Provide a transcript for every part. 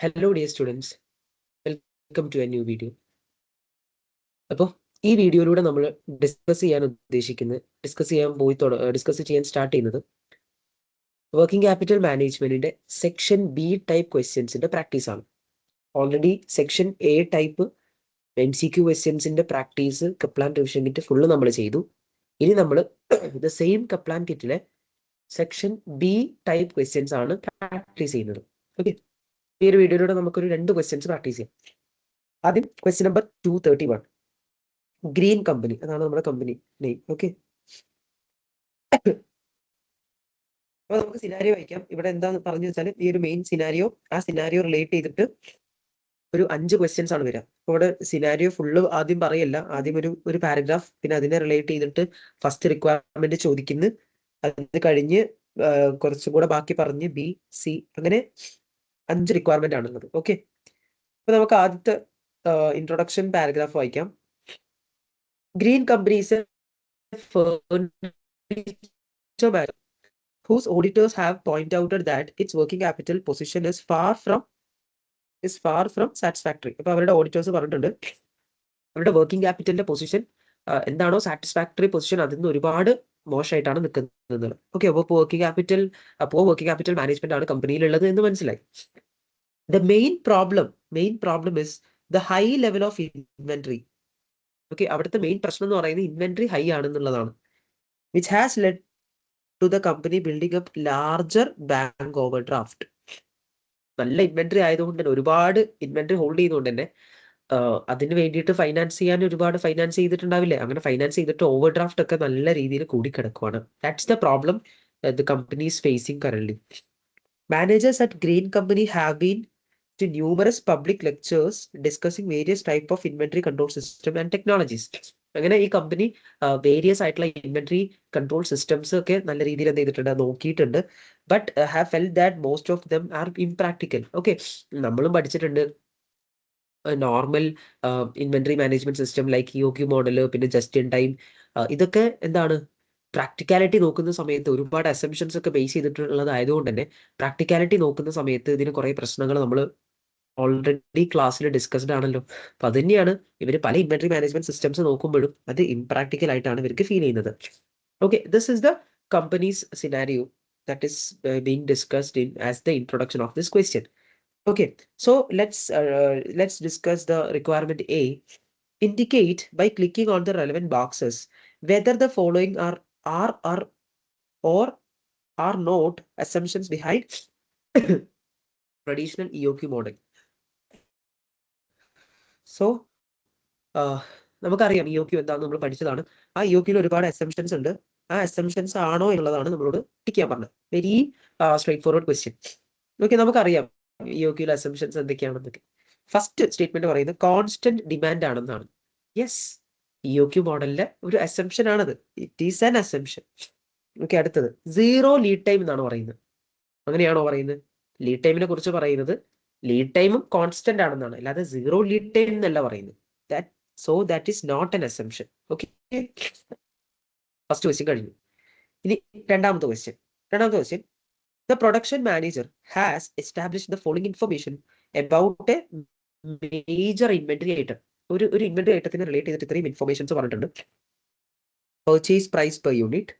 Hello dear students, welcome to a new video. അപ്പോൾ ഈ വീഡിയോയിലൂടെ നമ്മൾ ഡിസ്കസ് ചെയ്യാൻ സ്റ്റാർട്ട് ചെയ്യുന്നത് വർക്കിംഗ് ക്യാപിറ്റൽ മാനേജ്മെന്റിന്റെ സെക്ഷൻ ബി ടൈപ്പ് ക്വസ്റ്റ്യൻസിന്റെ പ്രാക്ടീസ് ആണ്. Already section A type MCQ ക്വസ്റ്റ്യൻസിന്റെ practice Kaplan revision kit full നമ്മൾ ചെയ്തു. ഇനി നമ്മൾ ദ സെയിം കപ്ലാൻ കിറ്റിലെ സെക്ഷൻ ബി ടൈപ്പ് ക്വസ്റ്റ്യൻസ് ആണ് പ്രാക്ടീസ് ചെയ്യുന്നത്. ഓക്കെ, ഈ ഒരു വീഡിയോയിലൂടെ നമുക്കൊരു 2 ക്വസ്റ്റ്യൻസ് പ്രാക്ടീസ് ചെയ്യാം. ആദ്യം ക്വസ്റ്റ്യൻ നമ്പർ 231, ഗ്രീൻ കമ്പനി, അതാണ് നമ്മുടെ കമ്പനി നെയിം. ഓക്കെ, അപ്പൊ നമുക്ക് സിനാരിയോ വായിക്കാം. ഇവിടെ എന്താന്ന് പറഞ്ഞു വെച്ചാൽ ഈ ഒരു മെയിൻ സിനാരിയോ, ആ സിനാരിയോ റിലേറ്റ് ചെയ്തിട്ട് ഒരു 5 ക്വസ്റ്റ്യൻസ് ആണ് വരിക. ഇവിടെ സിനാരിയോ ഫുള്ള് ആദ്യം പറയല്ല, ആദ്യം ഒരു പാരഗ്രാഫ്, പിന്നെ അതിനെ റിലേറ്റ് ചെയ്തിട്ട് ഫസ്റ്റ് റിക്വയർമെന്റ് ചോദിക്കുന്നു, അത് കഴിഞ്ഞ് കുറച്ചും കൂടെ ബാക്കി പറഞ്ഞ് ബി സി അങ്ങനെ 5 റിക്വയർമെന്റ് ആണുള്ളത്. ഓക്കെ, അപ്പൊ നമുക്ക് ആദ്യത്തെ ഇൻട്രൊഡക്ഷൻ പാരഗ്രാഫ് വായിക്കാം. Green company is A furniture whose auditors have pointed out that its working capital position is far from satisfactory. അപ്പൊ അവരുടെ ഓഡിറ്റേഴ്സ് പറഞ്ഞിട്ടുണ്ട് അവരുടെ വർക്കിംഗ് ക്യാപിറ്റലിന്റെ പൊസിഷൻ എന്താണോ സാറ്റിസ്ഫാക്ടറി പൊസിഷൻ, അതിൽ നിന്ന് ഒരുപാട് മോശമായിട്ടാണ് നിൽക്കുന്നത്. ഓക്കെ, അപ്പോൾ വർക്കിംഗ് ക്യാപിറ്റൽ മാനേജ്മെന്റ് ആണ് കമ്പനിയിലുള്ളത് എന്ന് മനസ്സിലായി. The main problem is the high level of inventory. Okay, അവിടുത്തെ മെയിൻ പ്രശ്നം എന്ന് പറയുന്നത് ഇൻവെന്ററി ഹൈ ആണെന്നുള്ളതാണ്. which has led to the company building up larger bank overdraft. നല്ല ഇൻവെന്ററി ആയതുകൊണ്ട് തന്നെ, ഒരുപാട് ഇൻവെന്ററി ഹോൾഡ് ചെയ്യുന്നതുകൊണ്ട് തന്നെ അതിന് വേണ്ടിയിട്ട് ഫൈനാൻസ് ചെയ്യാൻ ഒരുപാട് ഫൈനാൻസ് ചെയ്തിട്ടുണ്ടാവില്ലേ, അങ്ങനെ ഫൈനാൻസ് ചെയ്തിട്ട് ഓവർ ഡ്രാഫ്റ്റ് ഒക്കെ നല്ല രീതിയിൽ കൂടിക്കിടക്കുവാണ്. That's the problem the company is facing currently. Managers at Green company have been to numerous public lectures discussing various type of inventory control system and technologies. അങ്ങനെ ഈ company various ആയിട്ടുള്ള inventory control systems ഒക്കെ നല്ല രീതിയിൽ എന്ത് ചെയ്തിട്ടുണ്ട്, നോക്കിയിട്ടുണ്ട്. But have felt that most of them are impractical. Okay, നമ്മളും പഠിച്ചിട്ടുണ്ട് normal inventory management system like EOQ model, പിന്നെ ജസ്റ്റ് ഇൻ ടൈം. ഇതൊക്കെ എന്താണ്, പ്രാക്ടിക്കാലിറ്റി നോക്കുന്ന സമയത്ത് ഒരുപാട് അസംഷൻസ് ഒക്കെ ബേസ് ചെയ്തിട്ടുള്ളതായതുകൊണ്ട് തന്നെ പ്രാക്ടിക്കാലിറ്റി നോക്കുന്ന സമയത്ത് ഇതിന് കുറെ പ്രശ്നങ്ങൾ നമ്മൾ ഓൾറെഡി ക്ലാസ്സിൽ ഡിസ്കസ്ഡ് ആണല്ലോ. അപ്പൊ അത് തന്നെയാണ് ഇവർ പല ഇൻവെന്ററി മാനേജ്മെന്റ് സിസ്റ്റംസ് നോക്കുമ്പോഴും അത് ഇംപ്രാക്ടിക്കൽ ആയിട്ടാണ് ഇവർക്ക് ഫീൽ ചെയ്യുന്നത്. Okay, this is the companies scenario that is being discussed in as the introduction of this question. Okay, so let's discuss the requirement A. Indicate by clicking on the relevant boxes whether the following are or are not assumptions behind traditional EOQ model. So നമുക്കറിയാം EOQ എന്താണെന്ന് നമ്മൾ പഠിച്ചതാണ്. ആ EOQയിൽ ഒരുപാട് assumptions ഉണ്ട്. ആ assumptions ആണോ എന്നുള്ളതാണ് നമ്മളോട് ടിക്ക് ചെയ്യാൻ പറഞ്ഞത്. Very straight forward question. Okay, നമുക്കറിയാം EOQയിലെ അസംഷൻസ് എന്തൊക്കെയാണെന്നൊക്കെ. ഫസ്റ്റ് സ്റ്റേറ്റ്മെന്റ് പറയുന്നത് കോൺസ്റ്റന്റ് ഡിമാൻഡ് ആണെന്നാണ്. യെസ്, EOQ മോഡലിലെ ഒരു അസംഷൻ ആണത്. It is an assumption. Okay, അടുത്തത് സീറോ ലീഡ് ടൈം എന്നാണ് പറയുന്നത്. അങ്ങനെയാണോ പറയുന്നത്? ലീഡ് ടൈമിനെ കുറിച്ച് പറയുന്നത് ലീഡ് ടൈമും കോൺസ്റ്റന്റ് ആണെന്നാണ്, അല്ലാതെ സീറോ ലീഡ് ടൈം എന്നല്ല പറയുന്നത്. That is not an assumption. Okay, first question കഴിഞ്ഞു. ഇനി രണ്ടാമത്തെ question the production manager has established the following information about a major inventory item. ഒരു ഇൻവെന്ററി ഐറ്റത്തിന് റിലേറ്റ് ചെയ്തിട്ട് ഇത്രയും ഇൻഫർമേഷൻസ് പറഞ്ഞിട്ടുണ്ട്. Purchase price per unit,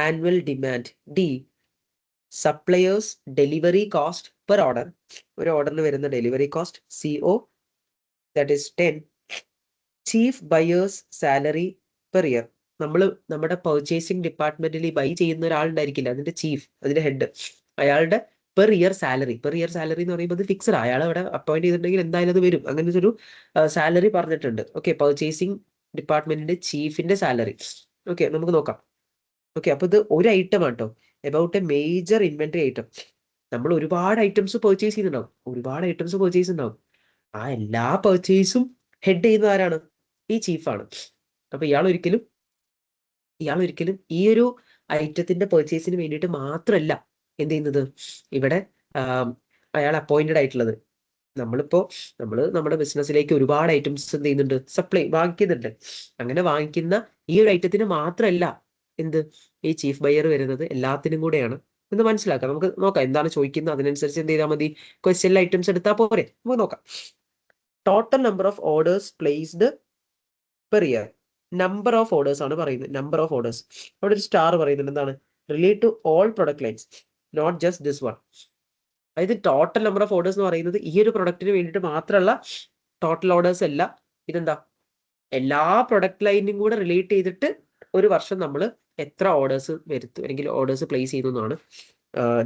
annual demand D, suppliers delivery cost per order, ഒരു ഓർഡറിന് വരുന്ന delivery cost CO, that is 10, chief buyers salary per year. നമ്മുടെ purchasing ഡിപ്പാർട്ട്മെന്റിൽ ബൈ ചെയ്യുന്ന ഒരാളുണ്ടായിരിക്കില്ല, അതിന്റെ ചീഫ്, അതിന്റെ ഹെഡ്, അയാളുടെ പെർ ഇയർ സാലറി എന്ന് പറയുമ്പോൾ ഫിക്സഡ്, അയാൾ അവിടെ അപ്പോയിന്റ് ചെയ്തിട്ടുണ്ടെങ്കിൽ എന്തായാലും അത് വരും. അങ്ങനത്തെ ഒരു സാലറി പറഞ്ഞിട്ടുണ്ട്. ഓക്കെ, പർച്ചേസിംഗ് ഡിപ്പാർട്ട്മെന്റിന്റെ ചീഫിന്റെ സാലറി. ഓക്കെ, നമുക്ക് നോക്കാം. ഓക്കെ, അപ്പൊ ഇത് ഒരു ഐറ്റം ആട്ടോ, about a major inventory item. നമ്മൾ ഒരുപാട് ഐറ്റംസ് പർച്ചേസ് ചെയ്യുന്നുണ്ടാവും. ആ എല്ലാ പർച്ചേസും ഹെഡ് ചെയ്യുന്ന ആരാണ്? ഈ ചീഫാണ്. അപ്പൊ ഇയാൾ ഒരിക്കലും ഈ ഒരു ഐറ്റത്തിന്റെ പർച്ചേസിന് വേണ്ടിയിട്ട് മാത്രമല്ല എന്ത് ചെയ്യുന്നത്, ഇവിടെ അയാൾ അപ്പോയിന്റഡ് ആയിട്ടുള്ളത്. നമ്മൾ നമ്മുടെ ബിസിനസ്സിലേക്ക് ഒരുപാട് ഐറ്റംസ് എന്ത് ചെയ്യുന്നുണ്ട്, വാങ്ങിക്കുന്നുണ്ട്. അങ്ങനെ വാങ്ങിക്കുന്ന ഈ ഒരു ഐറ്റത്തിന് മാത്രമല്ല എന്ത് ഈ ചീഫ് ബയർ വരുന്നത്, എല്ലാത്തിനും കൂടെയാണ്. എന്ന് മനസ്സിലാക്കാം. നമുക്ക് നോക്കാം എന്താണ് ചോദിക്കുന്നത്, അതിനനുസരിച്ച് എന്ത് ചെയ്താൽ മതി, ക്വസ്റ്റ്യനിലെ ഐറ്റംസ് എടുത്താൽ പോരെ. നമുക്ക് നോക്കാം. Total number of orders placed per year. Number of orders ആണ് പറയുന്നത്. നമ്പർ ഓഫ് ഓർഡേഴ്സ് അവിടെ ഒരു സ്റ്റാർ പറയുന്നുണ്ട്. എന്താണ്? Relate to all product lines, not just this one. അതായത് ടോട്ടൽ നമ്പർ ഓഫ് ഓർഡേഴ്സ് എന്ന് പറയുന്നത് ഈ ഒരു പ്രൊഡക്റ്റിന് വേണ്ടിയിട്ട് മാത്രമല്ല ടോട്ടൽ ഓർഡേഴ്സ് അല്ല. ഇതെന്താ, എല്ലാ പ്രൊഡക്റ്റ് ലൈനും കൂടെ റിലേറ്റ് ചെയ്തിട്ട് ഒരു വർഷം നമ്മൾ എത്ര ഓർഡേഴ്സ് വരുത്തും അല്ലെങ്കിൽ ഓർഡേഴ്സ് പ്ലേസ് ചെയ്തു എന്നാണ്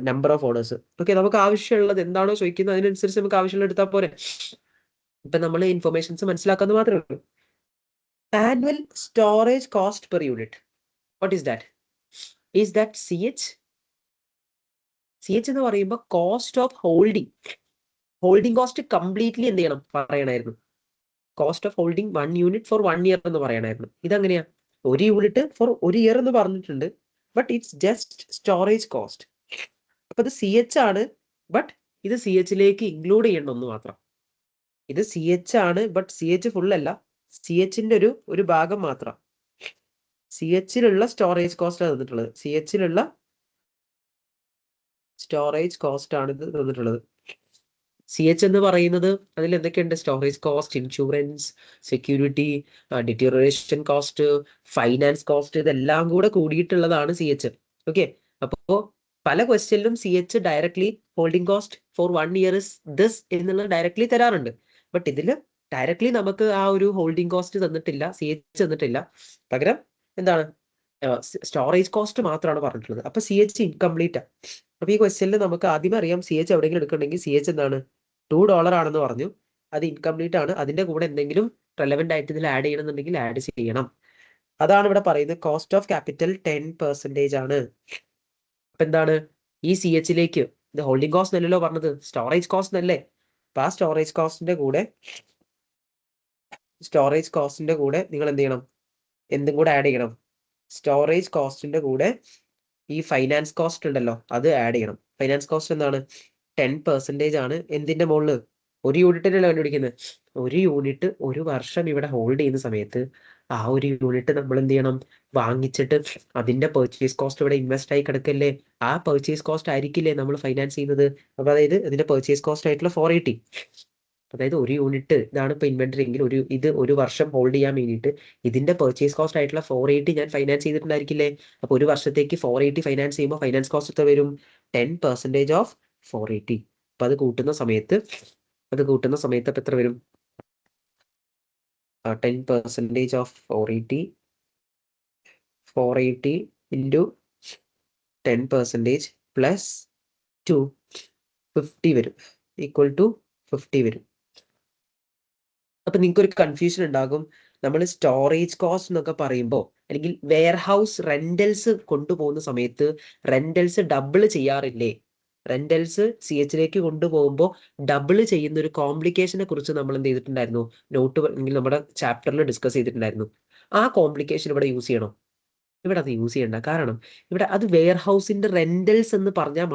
നമ്പർ ഓഫ് ഓർഡേഴ്സ്. ഓക്കെ, നമുക്ക് ആവശ്യമുള്ളത് എന്താണോ ചോദിക്കുന്നത് അതിനനുസരിച്ച് നമുക്ക് ആവശ്യമുള്ള എടുത്താൽ പോരെ. ഇപ്പൊ നമ്മൾ ഇൻഫർമേഷൻസ് മനസ്സിലാക്കുന്നത് മാത്രമേ ഉള്ളൂ. Annual storage cost per unit, what is that? Is that CH? CH എന്ന് പറയുമ്പോൾ cost of holding cost completely എന്ത് ചെയ്യണം, പറയണമായിരുന്നു. Cost of holding 1 unit for 1 year എന്ന് പറയണമായിരുന്നു. ഇതെങ്ങനെയാ, 1 യൂണിറ്റ് ഫോർ 1 ഇയർ എന്ന് പറഞ്ഞിട്ടുണ്ട്. But it's just storage cost. അപ്പൊ ഇത് CH ആണ്, ബട്ട് ഇത് CHലേക്ക് ഇൻക്ലൂഡ് ചെയ്യണമെന്ന് മാത്രം. ഇത് CH ആണ്, ബട്ട് CH ഫുൾ അല്ല, CHന്റെ ഒരു ഭാഗം മാത്രം. CHലുള്ള സ്റ്റോറേജ് കോസ്റ്റ് ആണ് തന്നിട്ടുള്ളത്. CHലുള്ള സ്റ്റോറേജ് കോസ്റ്റ് ആണ് ഇത് തന്നിട്ടുള്ളത്. CH എന്ന് പറയുന്നത് അതിൽ എന്തൊക്കെയുണ്ട്? Storage cost, insurance, security, deterioration cost, finance cost, ഇതെല്ലാം കൂടെ കൂടിയിട്ടുള്ളതാണ് CH. ഓക്കെ, അപ്പോൾ പല ക്വസ്റ്റ്യനിലും CH directly holding cost for 1 year is this എന്നുള്ളത് ഡയറക്ട്ലി തരാറുണ്ട്. ബട്ട് ഇതിൽ ഡയറക്ട്ലി നമുക്ക് ആ ഒരു ഹോൾഡിംഗ് കോസ്റ്റ് തന്നിട്ടില്ല, CH തന്നിട്ടില്ല. പകരം എന്താണ്, സ്റ്റോറേജ് കോസ്റ്റ് മാത്രമാണ് പറഞ്ഞിട്ടുള്ളത്. അപ്പൊ CH ഇൻകംപ്ലീറ്റ് ആണ്. അപ്പൊ ഈ ക്വസ്റ്റ്യനിൽ നമുക്ക് ആദ്യമേ അറിയാം CH എവിടെയെങ്കിലും എടുക്കണമെങ്കിൽ CH എന്താണ്, $2 ആണെന്ന് പറഞ്ഞു. അത് ഇൻകംപ്ലീറ്റ് ആണ്. അതിന്റെ കൂടെ എന്തെങ്കിലും റെലവെന്റ് ആയിട്ട് ഇതിൽ ആഡ് ചെയ്യണമെന്നുണ്ടെങ്കിൽ ആഡ് ചെയ്യണം. അതാണ് ഇവിടെ പറയുന്നത്. കോസ്റ്റ് ഓഫ് ക്യാപിറ്റൽ 10% ആണ്. അപ്പൊ എന്താണ്, ഈ CHലേക്ക് ഇത് ഹോൾഡിംഗ് കോസ്റ്റ് അല്ലല്ലോ പറഞ്ഞത്, സ്റ്റോറേജ് കോസ്റ്റ് അല്ലേ. അപ്പൊ ആ സ്റ്റോറേജ് കോസ്റ്റിന്റെ കൂടെ നിങ്ങൾ എന്ത് ചെയ്യണം, എന്തും കൂടെ ആഡ് ചെയ്യണം. സ്റ്റോറേജ് കോസ്റ്റിന്റെ കൂടെ ഈ ഫൈനാൻസ് കോസ്റ്റ് ഉണ്ടല്ലോ അത് ആഡ് ചെയ്യണം. ഫൈനാൻസ് കോസ്റ്റ് എന്താണ്, 10% ആണ്. എന്തിന്റെ മുകളിൽ? 1 യൂണിറ്റിനല്ലേ കണ്ടുപിടിക്കുന്നത്. 1 യൂണിറ്റ് 1 വർഷം ഇവിടെ ഹോൾഡ് ചെയ്യുന്ന സമയത്ത് ആ 1 യൂണിറ്റ് നമ്മൾ എന്ത് ചെയ്യണം, വാങ്ങിച്ചിട്ട് അതിന്റെ പെർച്ചേസ് കോസ്റ്റ് ഇവിടെ ഇൻവെസ്റ്റ് ആയി കിടക്കല്ലേ. ആ പെർച്ചേസ് കോസ്റ്റ് ആയിരിക്കില്ലേ നമ്മൾ ഫൈനാൻസ് ചെയ്യുന്നത്. അപ്പൊ അതായത് ഇതിന്റെ പെർച്ചേസ് കോസ്റ്റ് ആയിട്ടുള്ള 480, അതായത് 1 യൂണിറ്റ് ഇതാണ് ഇപ്പൊ ഇൻവെന്ററി എങ്കിൽ ഇത് 1 വർഷം ഹോൾഡ് ചെയ്യാൻ വേണ്ടിയിട്ട് ഇതിന്റെ പെർച്ചേസ് കോസ്റ്റ് ആയിട്ടുള്ള 480 ഞാൻ ഫൈനാൻസ് ചെയ്തിട്ടുണ്ടായിരിക്കില്ലേ. അപ്പൊ 1 വർഷത്തേക്ക് 480 ഫൈനാൻസ് ചെയ്യുമ്പോൾ ഫൈനാൻസ് കോസ്റ്റ് എത്ര വരും? 10% ഓഫ് 480. അപ്പൊ അത് കൂട്ടുന്ന സമയത്ത് അപ്പൊ എത്ര വരും? 10% ഓഫ് 480 ഇൻറ്റു 10% പ്ലസ് 250 വരും, ഈക്വൽ ടു 50 വരും. അപ്പൊ നിങ്ങൾക്ക് ഒരു കൺഫ്യൂഷൻ ഉണ്ടാകും. നമ്മൾ സ്റ്റോറേജ് കോസ്റ്റ് എന്നൊക്കെ പറയുമ്പോൾ അല്ലെങ്കിൽ വെയർ ഹൗസ് റെന്റൽസ് കൊണ്ടുപോകുന്ന സമയത്ത് റെന്റൽസ് ഡബിൾ ചെയ്യാറില്ലേ? റെന്റൽസ് CHലേക്ക് കൊണ്ടുപോകുമ്പോൾ ഡബിൾ ചെയ്യുന്ന ഒരു കോംപ്ലിക്കേഷനെ കുറിച്ച് നമ്മൾ എന്ത് ചെയ്തിട്ടുണ്ടായിരുന്നു, നോട്ട് അല്ലെങ്കിൽ നമ്മുടെ ചാപ്റ്ററിൽ ഡിസ്കസ് ചെയ്തിട്ടുണ്ടായിരുന്നു. ആ കോംപ്ലിക്കേഷൻ ഇവിടെ യൂസ് ചെയ്യണം? ഇവിടെ അത് യൂസ് ചെയ്യണ്ട. കാരണം ഇവിടെ അത് വെയർ ഹൗസിന്റെ റെന്റൽസ് എന്ന് പറഞ്ഞാൽ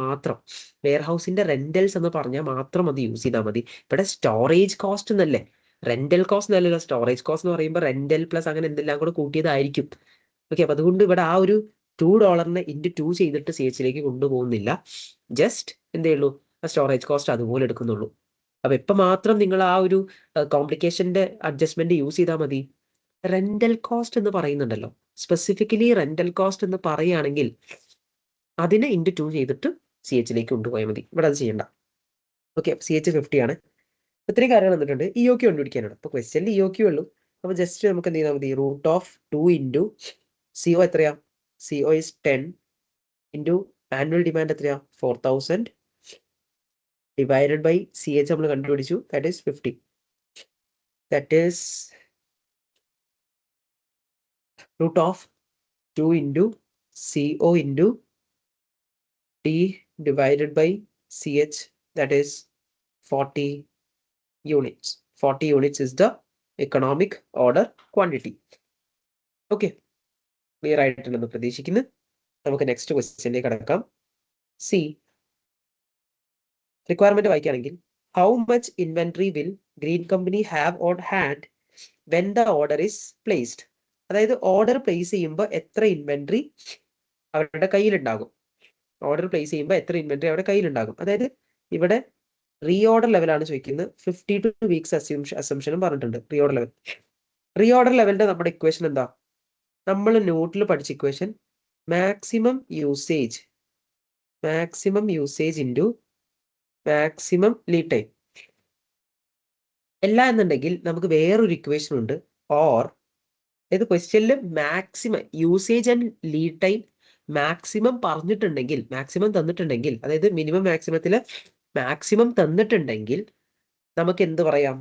മാത്രം അത് യൂസ് ചെയ്താൽ മതി. ഇവിടെ സ്റ്റോറേജ് കോസ്റ്റ് എന്നല്ലേ, റെന്റൽ കോസ്റ്റ് എന്നല്ലല്ലോ. സ്റ്റോറേജ് കോസ്റ്റ് എന്ന് പറയുമ്പോൾ റെന്റൽ പ്ലസ് അങ്ങനെ എന്തെല്ലാം കൂടെ കൂട്ടിയതായിരിക്കും. ഓക്കെ, അപ്പൊ അതുകൊണ്ട് ഇവിടെ ആ ഒരു $2 ഇൻറ്റു 2 ചെയ്തിട്ട് CHലേക്ക് കൊണ്ടുപോകുന്നില്ല. ജസ്റ്റ് എന്തേ ഉള്ളൂ, ആ സ്റ്റോറേജ് കോസ്റ്റ് അതുപോലെ എടുക്കുന്നുള്ളൂ. അപ്പൊ ഇപ്പൊ മാത്രം നിങ്ങൾ ആ ഒരു കോംപ്ലിക്കേഷന്റെ അഡ്ജസ്റ്റ്മെന്റ് യൂസ് ചെയ്താൽ മതി. റെന്റൽ കോസ്റ്റ് എന്ന് പറയുന്നുണ്ടല്ലോ, സ്പെസിഫിക്കലി റെന്റൽ കോസ്റ്റ് എന്ന് പറയുകയാണെങ്കിൽ അതിനെ ഇൻറ്റു 2 ചെയ്തിട്ട് CHലേക്ക് കൊണ്ടുപോയാൽ മതി. ഇവിടെ അത് ചെയ്യണ്ട. ഓക്കെ, CH 50 ആണ്. ഇത്രയും കാര്യങ്ങൾ വന്നിട്ടുണ്ട്. EOQ കണ്ടുപിടിക്കാനാണ്. അപ്പൊ ക്വസ്റ്റ്യനിൽ EOQ ഉള്ളൂ. അപ്പൊ ജസ്റ്റ് നമുക്ക് എന്ത് ചെയ്താൽ മതി, √2 ഇൻറ്റു CO എത്രയാ, CO is 10 into annual demand എത്രയാ, 4000 ഡിവൈഡഡ് ബൈ CH നമ്മൾ കണ്ടുപിടിച്ചു, that is 50. That is √2 into CO into T divided by CH, that is 40 units. 40 units is the economic order quantity. Okay, clear ആയിട്ടുണ്ടെന്ന് പ്രതീക്ഷിക്കുന്നു. നമുക്ക് next ക്വസ്റ്റ്യനിലേക്ക് കടക്കാം. C, requirement വായിക്കുകയാണെങ്കിൽ how much inventory will green company have on hand when the order is placed. അതായത് order place ചെയ്യുമ്പോൾ എത്ര inventory അവരുടെ കയ്യിലുണ്ടാകും. Order place ചെയ്യുമ്പോൾ എത്ര ഇൻവെന്ററി അവിടെ കയ്യിലുണ്ടാകും. അതായത് ഇവിടെ റീ ഓർഡർ ലെവലാണ് ചോദിക്കുന്നത്. 52 വീക്സ് അസംഷനും പറഞ്ഞിട്ടുണ്ട്. Reorder level. Reorder ലെവലിന്റെ നമ്മുടെ ഇക്വേഷൻ എന്താ? നമ്മൾ നോട്ടിൽ പഠിച്ച equation maximum usage into maximum lead time. അല്ല എന്നുണ്ടെങ്കിൽ നമുക്ക് വേറൊരു ഇക്വേഷൻ ഉണ്ട്. ഓർ ഇത് ക്വസ്റ്റ്യനിൽ maximum usage and lead time maximum പറഞ്ഞിട്ടുണ്ടെങ്കിൽ, മാക്സിമം തന്നിട്ടുണ്ടെങ്കിൽ, അതായത് മിനിമം മാക്സിമത്തില് മാക്സിമം തന്നിട്ടുണ്ടെങ്കിൽ നമുക്ക് എന്ത് പറയാം?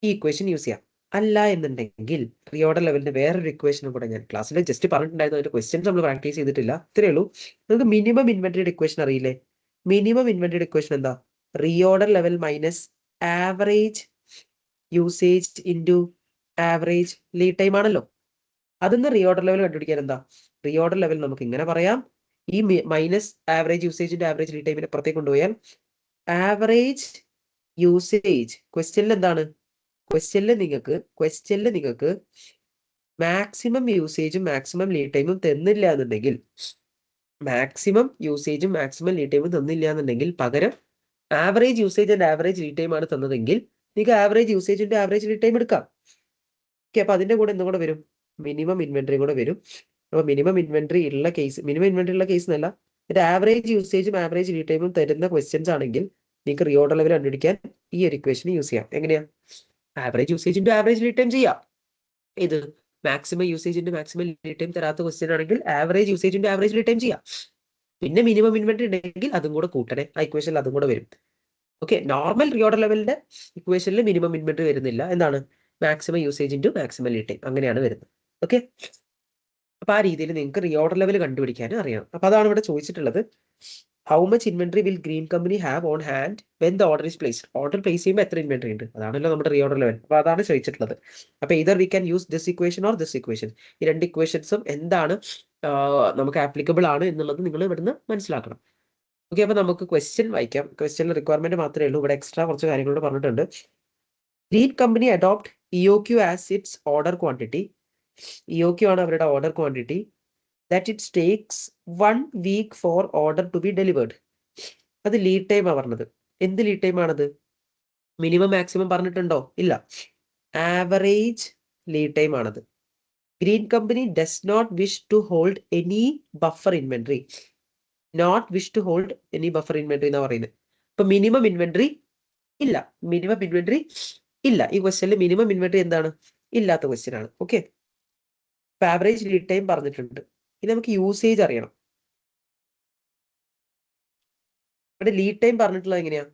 ഈ ഇക്വേഷൻ യൂസ് ചെയ്യാം. അല്ല എന്നുണ്ടെങ്കിൽ റീ ഓർഡർ ലെവലിന്റെ വേറൊരു ഇക്വേഷനും കൂടെ ഞാൻ ക്ലാസ്സിൽ ജസ്റ്റ് പറഞ്ഞിട്ടുണ്ടായിരുന്നു. അതിന്റെ ക്വസ്റ്റ്യൻസ് നമ്മൾ പ്രാക്ടീസ് ചെയ്തിട്ടില്ല. ഇത്രയേ ഉള്ളൂ. നമുക്ക് മിനിമം ഇൻവെന്ററിയുടെ ഇക്വേഷൻ അറിയില്ലേ? മിനിമം ഇൻവെന്ററിയുടെ ഇക്വേഷൻ എന്താ? Reorder level minus average usage into average lead time ആണല്ലോ. അതിന്ന് റീ ഓർഡർ ലെവൽ കണ്ടുപിടിക്കാൻ എന്താ? റീ ഓർഡർ ലെവൽ നമുക്ക് ഇങ്ങനെ പറയാം. ഈ മൈനസ് ആവറേജ് യൂസേജിന്റെ ആവറേജ് ലീഡ് ടൈമിനെ പുറത്തേക്ക് കൊണ്ടുപോയാൽ ആവറേജ് യൂസേജ് ക്വസ്റ്റ്യനിൽ എന്താണ്? ക്വസ്റ്റ്യനിൽ നിങ്ങൾക്ക് മാക്സിമം യൂസേജും മാക്സിമം ലീഡ് ടൈമും തന്നില്ല എന്നുണ്ടെങ്കിൽ, മാക്സിമം യൂസേജും മാക്സിമം ലീഡ് ടൈമും തന്നില്ല എന്നുണ്ടെങ്കിൽ പകരം average usage and average lead time ആണ് തന്നതെങ്കിൽ നിങ്ങൾക്ക് ആവറേജ് യൂസേജിന്റെ ആവറേജ് ലീഡ് ടൈം എടുക്കാം. ഓക്കെ, അപ്പൊ അതിന്റെ കൂടെ എന്തും കൂടെ വരും? മിനിമം ഇൻവെന്ററി കൂടെ വരും. അപ്പൊ മിനിമം ഇൻവെന്ററി ഉള്ള കേസ് എന്നല്ല, ഇത് ആവറേജ് യൂസേജും ആവറേജ് ലീഡ് ടൈമും തരുന്ന ക്വസ്റ്റ്യൻസ് ആണെങ്കിൽ നിങ്ങൾക്ക് റീ ഓർഡർ ലെവൽ കണ്ടുപിടിക്കാൻ ഈ ഒരു ഇക്വേഷൻ യൂസ് ചെയ്യാം. എങ്ങനെയാ? ആവറേജ് യൂസേജിന്റെ ആവറേജ് ലീഡ് ടൈം ചെയ്യാം. ഇത് മാക്സിമം യൂസേജിന്റെ മാക്സിമം ലീഡ് ടൈം തരാത്ത ക്വസ്റ്റ്യൻ ആണെങ്കിൽ ആവറേജ് യൂസേജിന്റെ ആവറേജ് ലീഡ് ടൈം ചെയ്യാം. പിന്നെ മിനിമം ഇൻവെന്ററി ഉണ്ടെങ്കിൽ അതും കൂടെ കൂട്ടണേ, ആ ഇക്വേഷനിൽ അതും കൂടെ വരും. ഓക്കെ, നോർമൽ റീ ഓർഡർ ലെവലിന്റെ ഇക്വേഷനിൽ മിനിമം ഇൻവെന്ററി വരുന്നില്ല. എന്താണ്? Maximum usage into maximum lead time, അങ്ങനെയാണ് വരുന്നത്. ഓക്കെ, അപ്പൊ ആ രീതിയിൽ നിങ്ങൾക്ക് റീ ഓർഡർ ലെവൽ കണ്ടുപിടിക്കാനും അറിയണം. അപ്പൊ അതാണ് ഇവിടെ ചോദിച്ചിട്ടുള്ളത്. How much inventory will green company have on hand when the order is placed? Order place ചെയ്യുമ്പോൾ എത്ര ഇൻവെന്ററി ഉണ്ട്? അതാണല്ലോ നമ്മുടെ റീ ഓർഡർ ലെവൽ. അപ്പൊ അതാണ് ചോദിച്ചിട്ടുള്ളത്. അപ്പൊ either we can use this equation or this equation. ഈ രണ്ട് ഇക്വേഷൻസും എന്താണ് നമുക്ക് ആപ്ലിക്കബിൾ ആണ് എന്നുള്ളത് നിങ്ങൾ ഇവിടുന്ന് മനസ്സിലാക്കണം. ഓക്കെ, അപ്പൊ നമുക്ക് ക്വസ്റ്റ്യൻ വായിക്കാം. ക്വസ്റ്റ്യൻ റിക്വയർമെന്റ് മാത്രമേ ഉള്ളൂ. ഇവിടെ എക്സ്ട്രാ കുറച്ച് കാര്യങ്ങളോട് പറഞ്ഞിട്ടുണ്ട്. Green company adopt EOQ as its order quantity. EOQ ആണ് അവരുടെ order quantity. That it takes 1 week for order to be delivered. അത് ലീഡ് ടൈം ആ പറഞ്ഞത്. എന്ത് ലീഡ് ടൈം ആണത്? മിനിമം മാക്സിമം പറഞ്ഞിട്ടുണ്ടോ? ഇല്ല, ആവറേജ് ലീഡ് ടൈം ആണത്. Green company does not wish to hold any buffer inventory. Not wish to hold any buffer inventory എന്നാ പറയുന്നത്. അപ്പൊ മിനിമം ഇൻവെന്ററി ഇല്ല. ഈ ക്വസ്റ്റ്യനിൽ മിനിമം ഇൻവെന്ററി എന്താണ്? ഇല്ലാത്ത ക്വസ്റ്റ്യൻ ആണ്. ഓക്കെ, ആവറേജ് ലീഡ് ടൈം പറഞ്ഞിട്ടുണ്ട്. ഇനി നമുക്ക് യൂസേജ് അറിയണം. ഇവിടെ ലീഡ് ടൈം പറഞ്ഞിട്ടുള്ളത് എങ്ങനെയാ?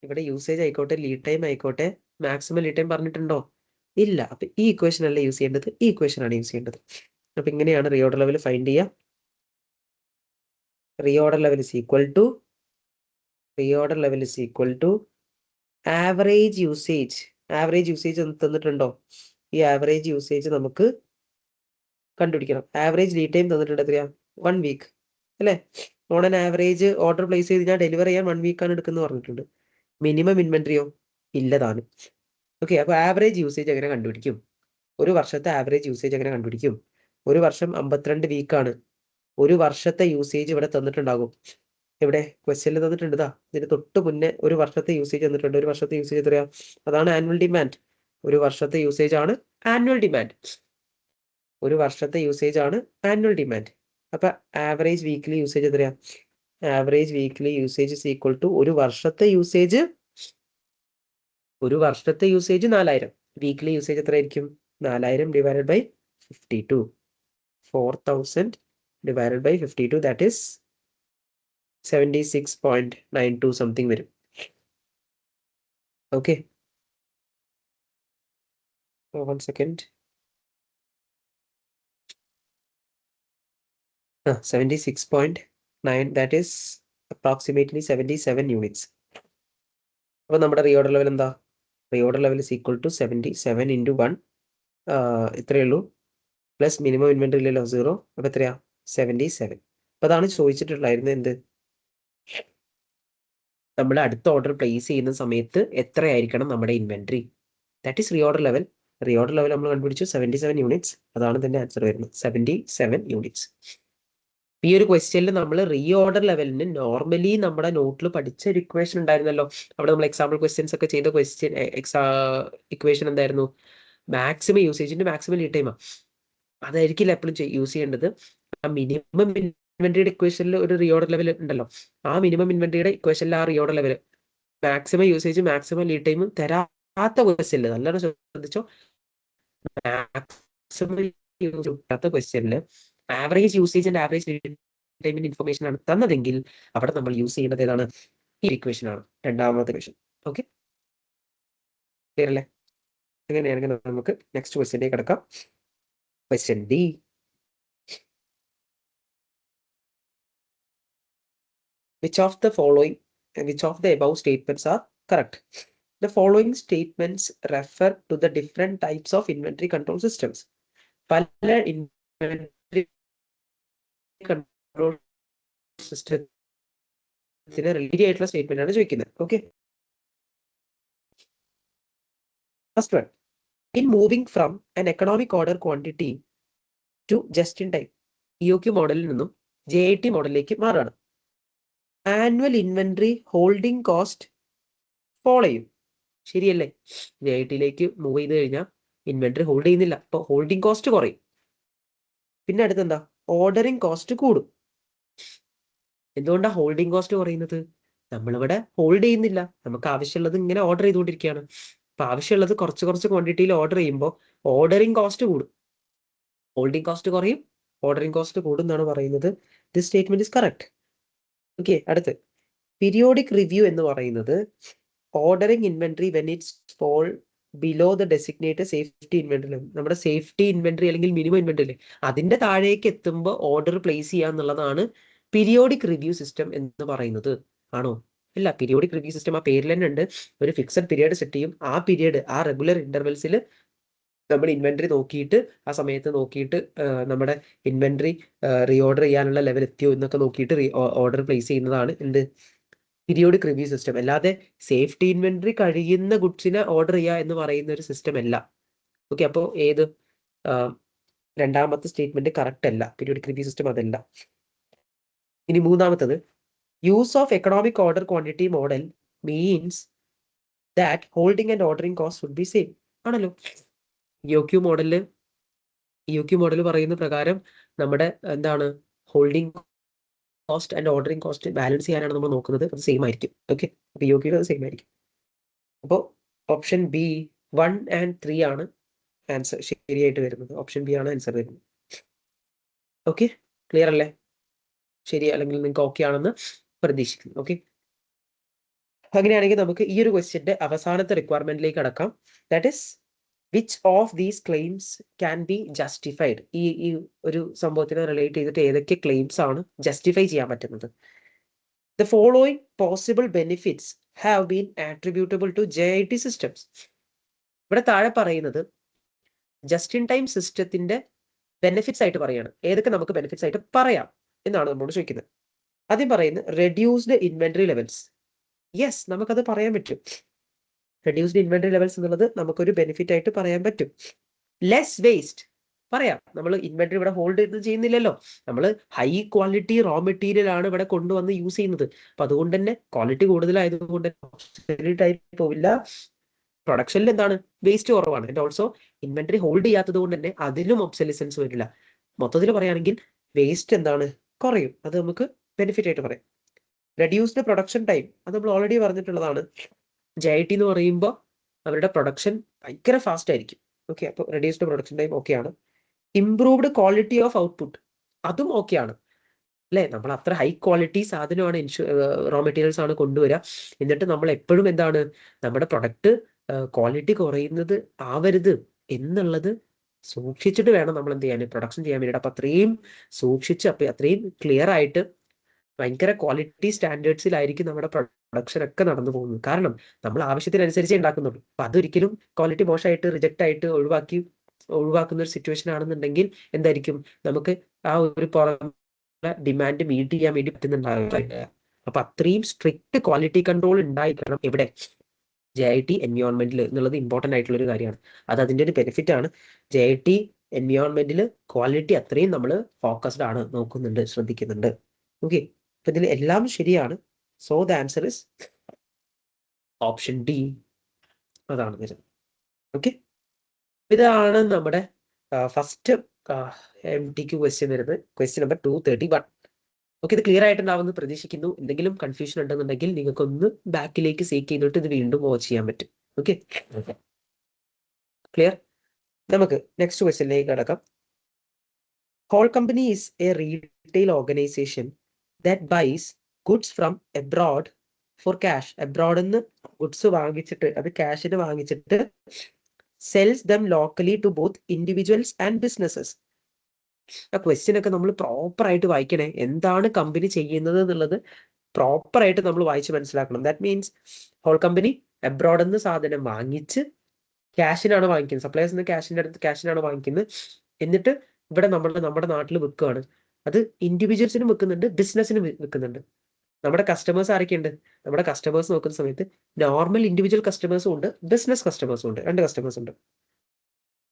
ഇവിടെ യൂസേജ് ആയിക്കോട്ടെ ലീഡ് ടൈം ആയിക്കോട്ടെ മാക്സിമം ലീഡ് ടൈം പറഞ്ഞിട്ടുണ്ടോ? ഇല്ല. അപ്പൊ ഈ ഇക്വേഷൻ അല്ല യൂസ് ചെയ്യേണ്ടത്, ഈ ഇക്വേഷൻ ആണ് യൂസ് ചെയ്യേണ്ടത്. അപ്പൊ ഇങ്ങനെയാണ് റീ ഓർഡർ ലെവൽ ഫൈൻഡ് ചെയ്യുക. Reorder level is equal to average usage. Average usage തന്നിട്ടുണ്ടോ? ഈ ആവറേജ് യൂസേജ് നമുക്ക് കണ്ടുപിടിക്കണം. ആവറേജ് ലീഡ് ടൈം തന്നിട്ടുണ്ട് എത്രയാ? 1 വീക്ക് അല്ലെ? On an average order place ചെയ്ത് ഞാൻ ഡെലിവറി ചെയ്യാൻ 1 വീക്കാണ് എടുക്കുന്നത് പറഞ്ഞിട്ടുണ്ട്. മിനിമം ഇൻവെന്ററിയോ? ഇല്ലതാണ്. ഓക്കെ, അപ്പൊ ആവറേജ് യൂസേജ് എങ്ങനെ കണ്ടുപിടിക്കും? ഒരു വർഷത്തെ ആവറേജ് യൂസേജ് എങ്ങനെ കണ്ടുപിടിക്കും? ഒരു വർഷം 52 വീക്കാണ്. ഒരു വർഷത്തെ യൂസേജ് ഇവിടെ തന്നിട്ടുണ്ടാകും. ഇവിടെ ക്വസ്റ്റ്യനിൽ തന്നിട്ടുണ്ട്. ഇതിന് തൊട്ട് മുന്നേ ഒരു വർഷത്തെ യൂസേജ് തന്നിട്ടുണ്ട്. ഒരു വർഷത്തെ യൂസേജ് എത്രയാ? അതാണ് ആനുവൽ ഡിമാൻഡ്. ഒരു വർഷത്തെ യൂസേജ് ആണ് ആനുവൽ ഡിമാൻഡ്. അപ്പൊ ആവറേജ് വീക്ക്ലി യൂസേജ് എത്രയാ? Average weekly usage is equal to ഒരു വർഷത്തെ യൂസേജ് 4000. വീക്ക്ലി യൂസേജ് എത്ര ആയിരിക്കും? 4000 divided by 52. 4000 divided by 52, that is 76.92 something വരും. Okay, 1 second. 76.9, that is approximately 77 units. അപ്പൊ നമ്മുടെ റീ ഓർഡർ ലെവൽ എന്താ? Reorder level is equal to 77 into 1, ഇത്രയേ ഉള്ളൂ. പ്ലസ് മിനിമം ഇൻവെന്ററി ഇല്ലല്ലോ, 0. അപ്പൊ എത്രയാ? 77. അപ്പൊ അതാണ് ചോദിച്ചിട്ടുണ്ടായിരുന്നത്. എന്ത്? നമ്മൾ അടുത്ത ഓർഡർ പ്ലേസ് ചെയ്യുന്ന സമയത്ത് എത്രയായിരിക്കണം നമ്മുടെ inventory? That is re order level. Reorder level നമ്മൾ കണ്ടുപിടിച്ചു 77 യൂണിറ്റ്സ്. അതാണ് ഇതിന്റെ ആൻസർ വരുന്നത്, 77 യൂണിറ്റ്സ്. ഈ ഒരു ക്വസ്റ്റ്യനിൽ നമ്മൾ റീ ഓർഡർ ലെവലിന് നോർമലി നമ്മുടെ നോട്ടിൽ പഠിച്ച ഒരു ഇക്വേഷൻ ഉണ്ടായിരുന്നല്ലോ. അവിടെ നമ്മൾ എക്സാമ്പിൾ ക്വസ്റ്റ്യൻസ് ഒക്കെ ചെയ്ത ക്വസ്റ്റ്യൻ ഇക്വേഷൻ എന്തായിരുന്നു? മാക്സിമം യൂസേജിന്റെ മാക്സിമം ലീഡ് ടൈമാണ്. അതായിരിക്കില്ല എപ്പോഴും യൂസ് ചെയ്യേണ്ടത്. ആ മിനിമം ഇൻവെന്ററിയുടെ ഇക്വേഷനിൽ ഒരു റീ ഓർഡർ ലെവൽ ഉണ്ടല്ലോ. ആ മിനിമം ഇൻവെന്ററിയുടെ ഇക്വേഷനിൽ ആ re order level maximum usage maximum lead ടൈമും തരാത്ത ക്വസ്റ്റ്യനിൽ നല്ലോണം ശ്രദ്ധിച്ചോ. മാക്സിമം യൂസ് തരാത്ത ക്വസ്റ്റ്യനിൽ average usage and average lead ടൈമിന്റെ ഇൻഫർമേഷൻ ആണ് തന്നതെങ്കിൽ അവിടെ നമ്മൾ യൂസ് ചെയ്യേണ്ടത് ഏതാണ്? ഈ ഇക്വേഷൻ ആണ്, രണ്ടാമത്തെ ഇക്വേഷൻ. ഓക്കെ, ക്ലിയർ അല്ലേ? അങ്ങനെയാണെങ്കിൽ നമുക്ക് നെക്സ്റ്റ് ക്വസ്റ്റ്യനിലേക്ക് കിടക്കാം. Question D. Which of the above statements are correct? The following statements refer to the different types of inventory control systems. പല ഇൻവെന്ററി കൺട്രോൾ സിസ്റ്റത്തിന് റിലേറ്റഡ് ആയിട്ടുള്ള സ്റ്റേറ്റ്മെന്റ് ആണ് ചോദിക്കുന്നത്. Okay, first one, in moving from an economic order quantity to just in time, EOQ മോഡലിൽ നിന്നും JIT മോഡലിലേക്ക് മാറുകയാണ്. Annual inventory holding cost follow ചെയ്യും. ശരിയല്ലേ? JITയിലേക്ക് മൂവ് ചെയ്ത് കഴിഞ്ഞാൽ ഇൻവെന്ററി ഹോൾഡ് ചെയ്യുന്നില്ല, അപ്പോൾ ഹോൾഡിംഗ് കോസ്റ്റ് കുറയും. പിന്നെ അടുത്ത് എന്താ? ഓർഡറിംഗ് കോസ്റ്റ് കൂടും. എന്തുകൊണ്ടാണ് ഹോൾഡിംഗ് കോസ്റ്റ് കുറയുന്നത്? നമ്മളിവിടെ ഹോൾഡ് ചെയ്യുന്നില്ല, നമുക്ക് ആവശ്യമുള്ളത് ഇങ്ങനെ ഓർഡർ ചെയ്തുകൊണ്ടിരിക്കുകയാണ്. അപ്പൊ ആവശ്യമുള്ളത് കുറച്ച് കുറച്ച് ക്വാണ്ടിറ്റിയിൽ ഓർഡർ ചെയ്യുമ്പോൾ ഓർഡറിംഗ് കോസ്റ്റ് കൂടും. ഹോൾഡിംഗ് കോസ്റ്റ് കുറയും, ഓർഡറിംഗ് കോസ്റ്റ് കൂടും എന്നാണ് പറയുന്നത്. This statement is correct. Okay, അടുത്ത് പീരിയോഡിക് റിവ്യൂ എന്ന് പറയുന്നത് ordering inventory when its fall below the designated safety inventory. നമ്മുടെ സേഫ്റ്റി ഇൻവെന്ററി അല്ലെങ്കിൽ മിനിമം ഇൻവെന്ററി അതിന്റെ താഴേക്ക് എത്തുമ്പോൾ ഓർഡർ പ്ലേസ് ചെയ്യുക എന്നുള്ളതാണ് പീരിയോഡിക് റിവ്യൂ സിസ്റ്റം എന്ന് പറയുന്നത്. ആണോ? ഇല്ല, പീരിയോഡിക് റിവ്യൂ സിസ്റ്റം ആ പേരിൽ തന്നെ ഉണ്ട്. ഒരു ഫിക്സഡ് പീരീഡ് സെറ്റ് ചെയ്യും. ആ പീരീഡ്, ആ റെഗുലർ ഇന്റർവെൽസിൽ നമ്മൾ ഇൻവെന്ററി നോക്കിയിട്ട് ആ സമയത്ത് നോക്കിയിട്ട് നമ്മുടെ ഇൻവെന്ററി റീഓർഡർ ചെയ്യാനുള്ള ലെവൽ എത്തിയോ എന്നൊക്കെ നോക്കിയിട്ട് ഓർഡർ പ്ലേസ് ചെയ്യുന്നതാണ് എന്ത്? Periodic review system. അല്ലാതെ സേഫ്റ്റി ഇൻവെന്ററി കഴിയുന്ന ഗുഡ്സിനെ ഓർഡർ ചെയ്യുക എന്ന് പറയുന്ന ഒരു സിസ്റ്റം അല്ല. ഓക്കെ, അപ്പോൾ ഏത് രണ്ടാമത്തെ സ്റ്റേറ്റ്മെന്റ് കറക്റ്റ് അല്ല. പീരിയോഡിക് റിവ്യൂ സിസ്റ്റം അതല്ല. ഇനി മൂന്നാമത്തത്, use of economic order quantity model means that holding and ordering cost would be same. ആണല്ലോ, EOQ മോഡൽ പറയുന്ന പ്രകാരം നമ്മുടെ എന്താണ്? Holding cost and ordering cost balance ചെയ്യാനാണ് നമ്മൾ നോക്കുന്നത്. അത് സെയിം ആയിരിക്കും. ഓക്കെ, അപ്പൊ EOQ അത് സെയിം ആയിരിക്കും. അപ്പോൾ ഓപ്ഷൻ ബി 1 and 3 ആണ് ആൻസർ ശരിയായിട്ട് വരുന്നത്. ഓപ്ഷൻ ബി ആണ് ആൻസർ വരുന്നത്. ഓക്കെ, ക്ലിയർ അല്ലേ? ശരി, അല്ലെങ്കിൽ നിങ്ങൾക്ക് ഓക്കെ ആണെന്ന് പ്രതീക്ഷിക്കുന്നു. ഓക്കെ, അങ്ങനെയാണെങ്കിൽ നമുക്ക് ഈ ഒരു ക്വസ്റ്റ്യന്റെ അവസാനത്തെ റിക്വയർമെന്റിലേക്ക് കടക്കാം. That is which of these claims can be justified. ഈ ഒരു സംഭവത്തിനെ റിലേറ്റ് ചെയ്തിട്ട് ഏതൊക്കെ ക്ലെയിംസ് ആണ് ജസ്റ്റിഫൈ ചെയ്യാൻ പറ്റുന്നത്? The following possible benefits have been attributable to JIT systems. ഇവിടെ താഴെ പറയുന്നത് ജസ്റ്റ് ഇൻ ടൈം സിസ്റ്റത്തിന്റെ ബെനിഫിറ്റ്സ് ആയിട്ട് പറയാണ്. ഏതൊക്കെ നമുക്ക് ബെനിഫിറ്റ്സ് ആയിട്ട് പറയാം എന്നാണ് നമ്മളോട് ചോദിക്കുന്നത്. ആദ്യം പറയുന്നത് റെഡ്യൂസ്ഡ് ഇൻവെന്ററി ലെവൽസ്. യെസ്, നമുക്കത് പറയാൻ പറ്റും. റെഡ്യൂസ്ഡ് ഇൻവെന്ററി ലെവൽസ് എന്നുള്ളത് നമുക്കൊരു ബെനിഫിറ്റ് ആയിട്ട് പറയാൻ പറ്റും. ലെസ് വേസ്റ്റ് പറയാം. നമ്മൾ ഇൻവെന്ററി ഇവിടെ ഹോൾഡ് ചെയ്ത് ചെയ്യുന്നില്ലല്ലോ. നമ്മൾ ഹൈ ക്വാളിറ്റി റോ മെറ്റീരിയൽ ആണ് ഇവിടെ കൊണ്ടുവന്ന് യൂസ് ചെയ്യുന്നത്. അപ്പൊ അതുകൊണ്ട് തന്നെ ക്വാളിറ്റി കൂടുതലായതുകൊണ്ട് പോവില്ല. പ്രൊഡക്ഷനിൽ എന്താണ്? വേസ്റ്റ് കുറവാണ്. ആൻഡ് ഓൾസോ ഇൻവെന്ററി ഹോൾഡ് ചെയ്യാത്തത് കൊണ്ട് തന്നെ അതിലും ഒബ്സലിസൻസ് വരില്ല. മൊത്തത്തിൽ പറയുകയാണെങ്കിൽ വേസ്റ്റ് എന്താണ്? കുറയും. അത് നമുക്ക് ബെനിഫിറ്റ് ആയിട്ട് പറയാം. റെഡ്യൂസ്ഡ് പ്രൊഡക്ഷൻ ടൈം, അത് നമ്മൾ ഓൾറെഡി പറഞ്ഞിട്ടുള്ളതാണ്. JIT എന്ന് പറയുമ്പോൾ അവരുടെ പ്രൊഡക്ഷൻ ഭയങ്കര ഫാസ്റ്റ് ആയിരിക്കും. ഓക്കെ, അപ്പോൾ റെഡ്യൂസ്ഡ് പ്രൊഡക്ഷൻ ടൈം ഓക്കെയാണ്. ഇംപ്രൂവ്ഡ് ക്വാളിറ്റി ഓഫ് ഔട്ട്പുട്ട്, അതും ഓക്കെയാണ് അല്ലേ? നമ്മൾ അത്ര ഹൈ ക്വാളിറ്റി സാധനമാണ് റോ മെറ്റീരിയൽസ് ആണ് കൊണ്ടുവരിക. എന്നിട്ട് നമ്മൾ എപ്പോഴും എന്താണ്? നമ്മുടെ പ്രൊഡക്റ്റ് ക്വാളിറ്റി കുറയുന്നത് ആവരുത് എന്നുള്ളത് സൂക്ഷിച്ചിട്ട് വേണം നമ്മൾ എന്ത് ചെയ്യാൻ? പ്രൊഡക്ഷൻ ചെയ്യാൻ വേണ്ടിയിട്ട്. അപ്പൊ അത്രയും സൂക്ഷിച്ച്, അപ്പൊ അത്രയും ക്ലിയർ ആയിട്ട് ഭയങ്കര ക്വാളിറ്റി സ്റ്റാൻഡേർഡ്സിലായിരിക്കും നമ്മുടെ പ്രൊഡക്ഷൻ ഒക്കെ നടന്നു പോകുന്നത്. കാരണം നമ്മൾ ആവശ്യത്തിനനുസരിച്ചേ ഉണ്ടാക്കുന്നുള്ളൂ. അപ്പൊ അതൊരിക്കലും ക്വാളിറ്റി മോശമായിട്ട് റിജക്റ്റ് ആയിട്ട് ഒഴിവാക്കുന്ന ഒരു സിറ്റുവേഷൻ ആണെന്നുണ്ടെങ്കിൽ എന്തായിരിക്കും? നമുക്ക് ആ ഒരു ഡിമാൻഡ് മീറ്റ് ചെയ്യാൻ വേണ്ടി പറ്റുന്നുണ്ടാവില്ല. അപ്പൊ അത്രയും സ്ട്രിക്റ്റ് ക്വാളിറ്റി കൺട്രോൾ ഉണ്ടായിരിക്കണം എവിടെ? JIT എൻവയോൺമെന്റിൽ എന്നുള്ളത് ഇമ്പോർട്ടന്റ് ആയിട്ടുള്ള ഒരു കാര്യമാണ്. അത് അതിന്റെ ഒരു ബെനിഫിറ്റ് ആണ്. JIT എൻവിയോൺമെന്റിൽ ക്വാളിറ്റി അത്രയും നമ്മൾ ഫോക്കസ്ഡ് ആണ്, നോക്കുന്നുണ്ട്, ശ്രദ്ധിക്കുന്നുണ്ട്. ഓക്കെ, അപ്പൊ ഇതിൽ എല്ലാം ശരിയാണ്. So the answer is option D, അതാണ് വരുന്നത്. ഓക്കെ, ഇതാണ് നമ്മുടെ ഫസ്റ്റ് MTQ ക്വസ്റ്റ്യൻ വരുന്നത്, ക്വസ്റ്റ്യൻ നമ്പർ 231. ഓക്കെ, ഇത് ക്ലിയർ ആയിട്ടുണ്ടാവുമെന്ന് പ്രതീക്ഷിക്കുന്നു. എന്തെങ്കിലും കൺഫ്യൂഷൻ ഉണ്ടെന്നുണ്ടെങ്കിൽ നിങ്ങൾക്ക് ഒന്ന് ബാക്കിലേക്ക് സേക്ക് ചെയ്തിട്ട് ഇത് വീണ്ടും വാച്ച് ചെയ്യാൻ പറ്റും. Okay, clear. നമുക്ക് നെക്സ്റ്റ് ക്വസ്റ്റ്യനിലേക്ക് കടക്കാം. Hall company is a retail organisation that buys goods from abroad for cash. എബ്രോഡിൽ നിന്ന് ഗുഡ്സ് വാങ്ങിച്ചിട്ട്, അത് ക്യാഷിന് വാങ്ങിച്ചിട്ട് sells them locally to both individuals and businesses. ആ ക്വസ്റ്റ്യൻ ഒക്കെ നമ്മൾ പ്രോപ്പർ ആയിട്ട് വായിക്കണേ. എന്താണ് കമ്പനി ചെയ്യുന്നത് എന്നുള്ളത് പ്രോപ്പർ ആയിട്ട് നമ്മൾ വായിച്ച് മനസ്സിലാക്കണം. ദാറ്റ് മീൻസ് ഹോൾ കമ്പനി എബ്രോഡിൽ നിന്ന് സാധനം വാങ്ങിച്ച് ക്യാഷിനാണ് വാങ്ങിക്കുന്നത്, സപ്ലൈസിൽ നിന്ന് ക്യാഷിനാണ് വാങ്ങിക്കുന്നത്. എന്നിട്ട് ഇവിടെ നമ്മുടെ നാട്ടിൽ വിൽക്കുകയാണ്. അത് ഇൻഡിവിജ്വൽസിനും വിൽക്കുന്നുണ്ട്, ബിസിനസ്സിനും വിൽക്കുന്നുണ്ട്. നമ്മുടെ കസ്റ്റമേഴ്സ് ആരൊക്കെയുണ്ട്? നമ്മുടെ കസ്റ്റമേഴ്സ് നോക്കുന്ന സമയത്ത് നോർമൽ ഇൻഡിവിജ്വൽ കസ്റ്റമേഴ്സും ഉണ്ട്, ബിസിനസ് കസ്റ്റമേഴ്സും ഉണ്ട്, രണ്ട് കസ്റ്റമേഴ്സ് ഉണ്ട്.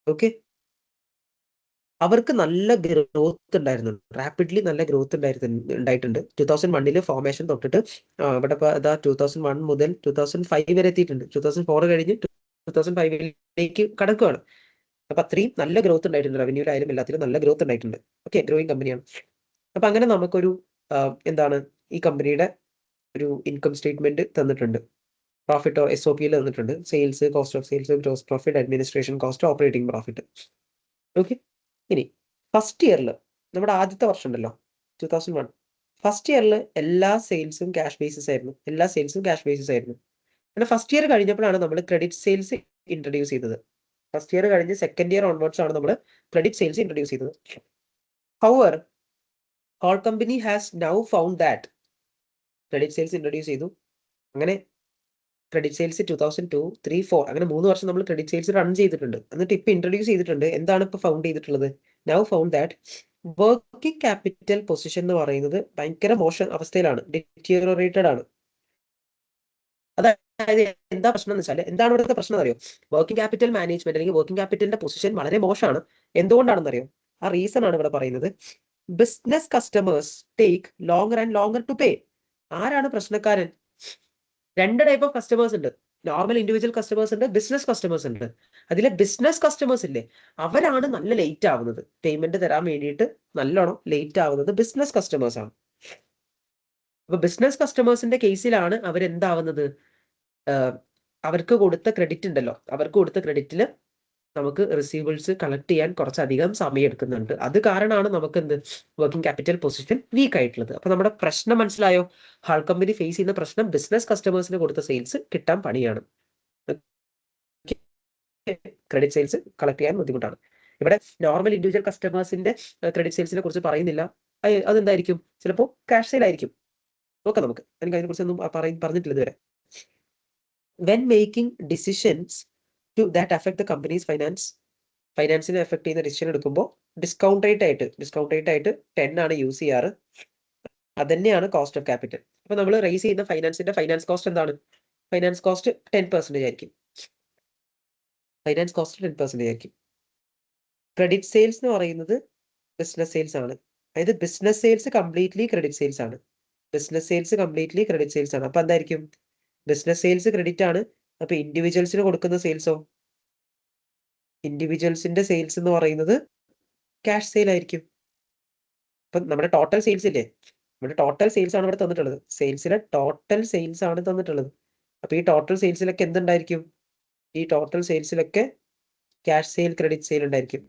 ഓക്കെ, അവർക്ക് നല്ല ഗ്രോത്ത് ഉണ്ടായിരുന്നു, റാപ്പിഡ്ലി നല്ല ഗ്രോത്ത് ഉണ്ടായിട്ടുണ്ട്. 2001 ഫോർമേഷൻ തൊട്ടിട്ട് ഇവിടെ 2001 മുതൽ 2005 വരെ എത്തിയിട്ടുണ്ട്. 2004 കഴിഞ്ഞ് 2005 കടക്കുകയാണ്. അപ്പൊ അത്രയും നല്ല ഗ്രോത്ത് ഉണ്ടായിട്ടുണ്ട്, റവന്യൂലായാലും എല്ലാത്തിലും നല്ല ഗ്രോത്ത് ഉണ്ടായിട്ടുണ്ട്. ഓക്കെ, ഗ്രോയിങ് കമ്പനിയാണ്. അപ്പൊ അങ്ങനെ നമുക്കൊരു എന്താണ് ഈ കമ്പനിയുടെ ഒരു ഇൻകം സ്റ്റേറ്റ്മെന്റ് തന്നിട്ടുണ്ട്. പ്രോഫിറ്റ് SOPയിൽ തന്നിട്ടുണ്ട്. Sales, cost of sales, gross profit, administration cost, operating profit. Okay, ഇനി ഫസ്റ്റ് ഇയറിൽ, നമ്മുടെ ആദ്യത്തെ വർഷം ഉണ്ടല്ലോ 2001, ഫസ്റ്റ് ഇയറിൽ എല്ലാ സെയിൽസും ക്യാഷ് ബേസിസ് ആയിരുന്നു. പിന്നെ ഫസ്റ്റ് ഇയർ കഴിഞ്ഞപ്പോഴാണ് നമ്മൾ ക്രെഡിറ്റ് സെയിൽസ് ഇൻട്രൊഡ്യൂസ് ചെയ്തത്. ഫസ്റ്റ് ഇയർ കഴിഞ്ഞ് സെക്കൻഡ് ഇയർ ഓൺവേർഡ്സ് ആണ് നമ്മൾ ക്രെഡിറ്റ് സെയിൽസ് ഇൻട്രൊഡ്യൂസ് ചെയ്തത്. However whole company has now found that, credit sales introduce ചെയ്തു. അങ്ങനെ ക്രെഡിറ്റ് സെയിൽസ് 2002, 3, 4 അങ്ങനെ 3 വർഷം നമ്മൾ ക്രെഡിറ്റ് സെയിൽസ് റൺ ചെയ്തിട്ടുണ്ട്. എന്നിട്ട് ഇപ്പൊ ഇൻട്രൊഡ്യൂസ് ചെയ്തിട്ടുണ്ട്. എന്താണ് ഇപ്പൊ ഫൗണ്ട് ചെയ്തിട്ടുള്ളത്? Now found that working capital position എന്ന് പറയുന്നത് ഭയങ്കര മോശം അവസ്ഥയിലാണ്, ഡിറ്റീരിയറേറ്റഡ് ആണ്. അതായത് എന്താ പ്രശ്നം എന്ന് വെച്ചാൽ, എന്താണ് ഇവിടുത്തെ പ്രശ്നം അറിയോ? വർക്കിംഗ് ക്യാപിറ്റൽ മാനേജ്മെന്റ് അല്ലെങ്കിൽ വർക്കിംഗ് ക്യാപിറ്റലിന്റെ പൊസിഷൻ വളരെ മോശമാണ്. എന്തുകൊണ്ടാണെന്ന് അറിയോ? ആ റീസൺ ആണ് ഇവിടെ പറയുന്നത്. Business customers take longer and longer to pay. ആരാണ് പ്രശ്നക്കാരൻ? രണ്ട് ടൈപ്പ് ഓഫ് കസ്റ്റമേഴ്സ് ഉണ്ട്. നോർമൽ ഇൻഡിവിജ്വൽ കസ്റ്റമേഴ്സ് ഉണ്ട്, ബിസിനസ് കസ്റ്റമേഴ്സ് ഉണ്ട്. അതിലെ ബിസിനസ് കസ്റ്റമേഴ്സ് ഇല്ലേ, അവരാണ് നല്ല ലേറ്റ് ആവുന്നത്. പേയ്മെന്റ് തരാൻ വേണ്ടിയിട്ട് നല്ലോണം ലേറ്റ് ആവുന്നത് ബിസിനസ് കസ്റ്റമേഴ്സ് ആണ്. അപ്പൊ ബിസിനസ് കസ്റ്റമേഴ്സിന്റെ കേസിലാണ് അവരെന്താവുന്നത്, അവർക്ക് കൊടുത്ത ക്രെഡിറ്റ് ഉണ്ടല്ലോ, അവർക്ക് കൊടുത്ത ക്രെഡിറ്റിൽ നമുക്ക് റിസീവബിൾസ് കളക്ട് ചെയ്യാൻ കുറച്ചധികം സമയം എടുക്കുന്നുണ്ട്. അത് കാരണമാണ് നമുക്ക് എന്ത് വർക്കിംഗ് ക്യാപിറ്റൽ പൊസിഷൻ വീക്ക് ആയിട്ടുള്ളത്. അപ്പൊ നമ്മുടെ പ്രശ്നം മനസ്സിലായോ? ഹാൾ കമ്പനി ഫേസ് ചെയ്യുന്ന പ്രശ്നം ബിസിനസ് കസ്റ്റമേഴ്സിന് കൊടുത്ത സെയിൽസ് കിട്ടാൻ പണിയാണ്, ക്രെഡിറ്റ് സെയിൽസ് കളക്ട് ചെയ്യാൻ ബുദ്ധിമുട്ടാണ്. ഇവിടെ നോർമൽ ഇൻഡിവിജ്വൽ കസ്റ്റമേഴ്സിന്റെ ക്രെഡിറ്റ് സെയിൽസിനെ കുറിച്ച് പറയുന്നില്ല. അതെന്തായിരിക്കും? ചിലപ്പോൾ ക്യാഷ് സെയിൽ ആയിരിക്കും. നോക്കാം നമുക്ക്, എനിക്ക് അതിനെ കുറിച്ചൊന്നും പറഞ്ഞിട്ടില്ല ഇതുവരെ. When making decisions to that affect the company's ഫൈനാൻസിനെ എഫക്ട് ചെയ്യുന്ന ഡിസിഷൻ എടുക്കുമ്പോൾ ഡിസ്കൗണ്ട് റേറ്റ് ആയിട്ട് 10 ആണ് യൂസ് ചെയ്യാറ്. അത് തന്നെയാണ് കോസ്റ്റ് ഓഫ് ക്യാപിറ്റൽ. അപ്പൊ നമ്മൾ റേസ് ചെയ്യുന്ന ഫൈനാൻസ് കോസ്റ്റ് എന്താണ്? ഫൈനാൻസ് കോസ്റ്റ് 10% ആയിരിക്കും. ക്രെഡിറ്റ് സെയിൽസ് എന്ന് പറയുന്നത് ബിസിനസ് സെയിൽസ് ആണ്. അതായത് business sales completely credit sales ആണ്. അപ്പൊ എന്തായിരിക്കും? ബിസിനസ് സെയിൽസ് ക്രെഡിറ്റ് ആണ്. അപ്പൊ ഇൻഡിവിജ്വൽസിന് കൊടുക്കുന്ന സെയിൽസോ? ഇൻഡിവിജ്വൽസിന്റെ സെയിൽസ് എന്ന് പറയുന്നത് ക്യാഷ് സെയിൽ ആയിരിക്കും. അപ്പൊ നമ്മുടെ ടോട്ടൽ സെയിൽസ് ഇല്ലേ, നമ്മുടെ ടോട്ടൽ സെയിൽസ് ആണ് ഇവിടെ തന്നിട്ടുള്ളത്. സെയിൽസിലെ ടോട്ടൽ സെയിൽസ് ആണ് തന്നിട്ടുള്ളത്. അപ്പൊ ഈ ടോട്ടൽ സെയിൽസിലൊക്കെ എന്തുണ്ടായിരിക്കും? ഈ ടോട്ടൽ സെയിൽസിലൊക്കെ ക്യാഷ് സെയിൽ, ക്രെഡിറ്റ് സെയിൽ ഉണ്ടായിരിക്കും.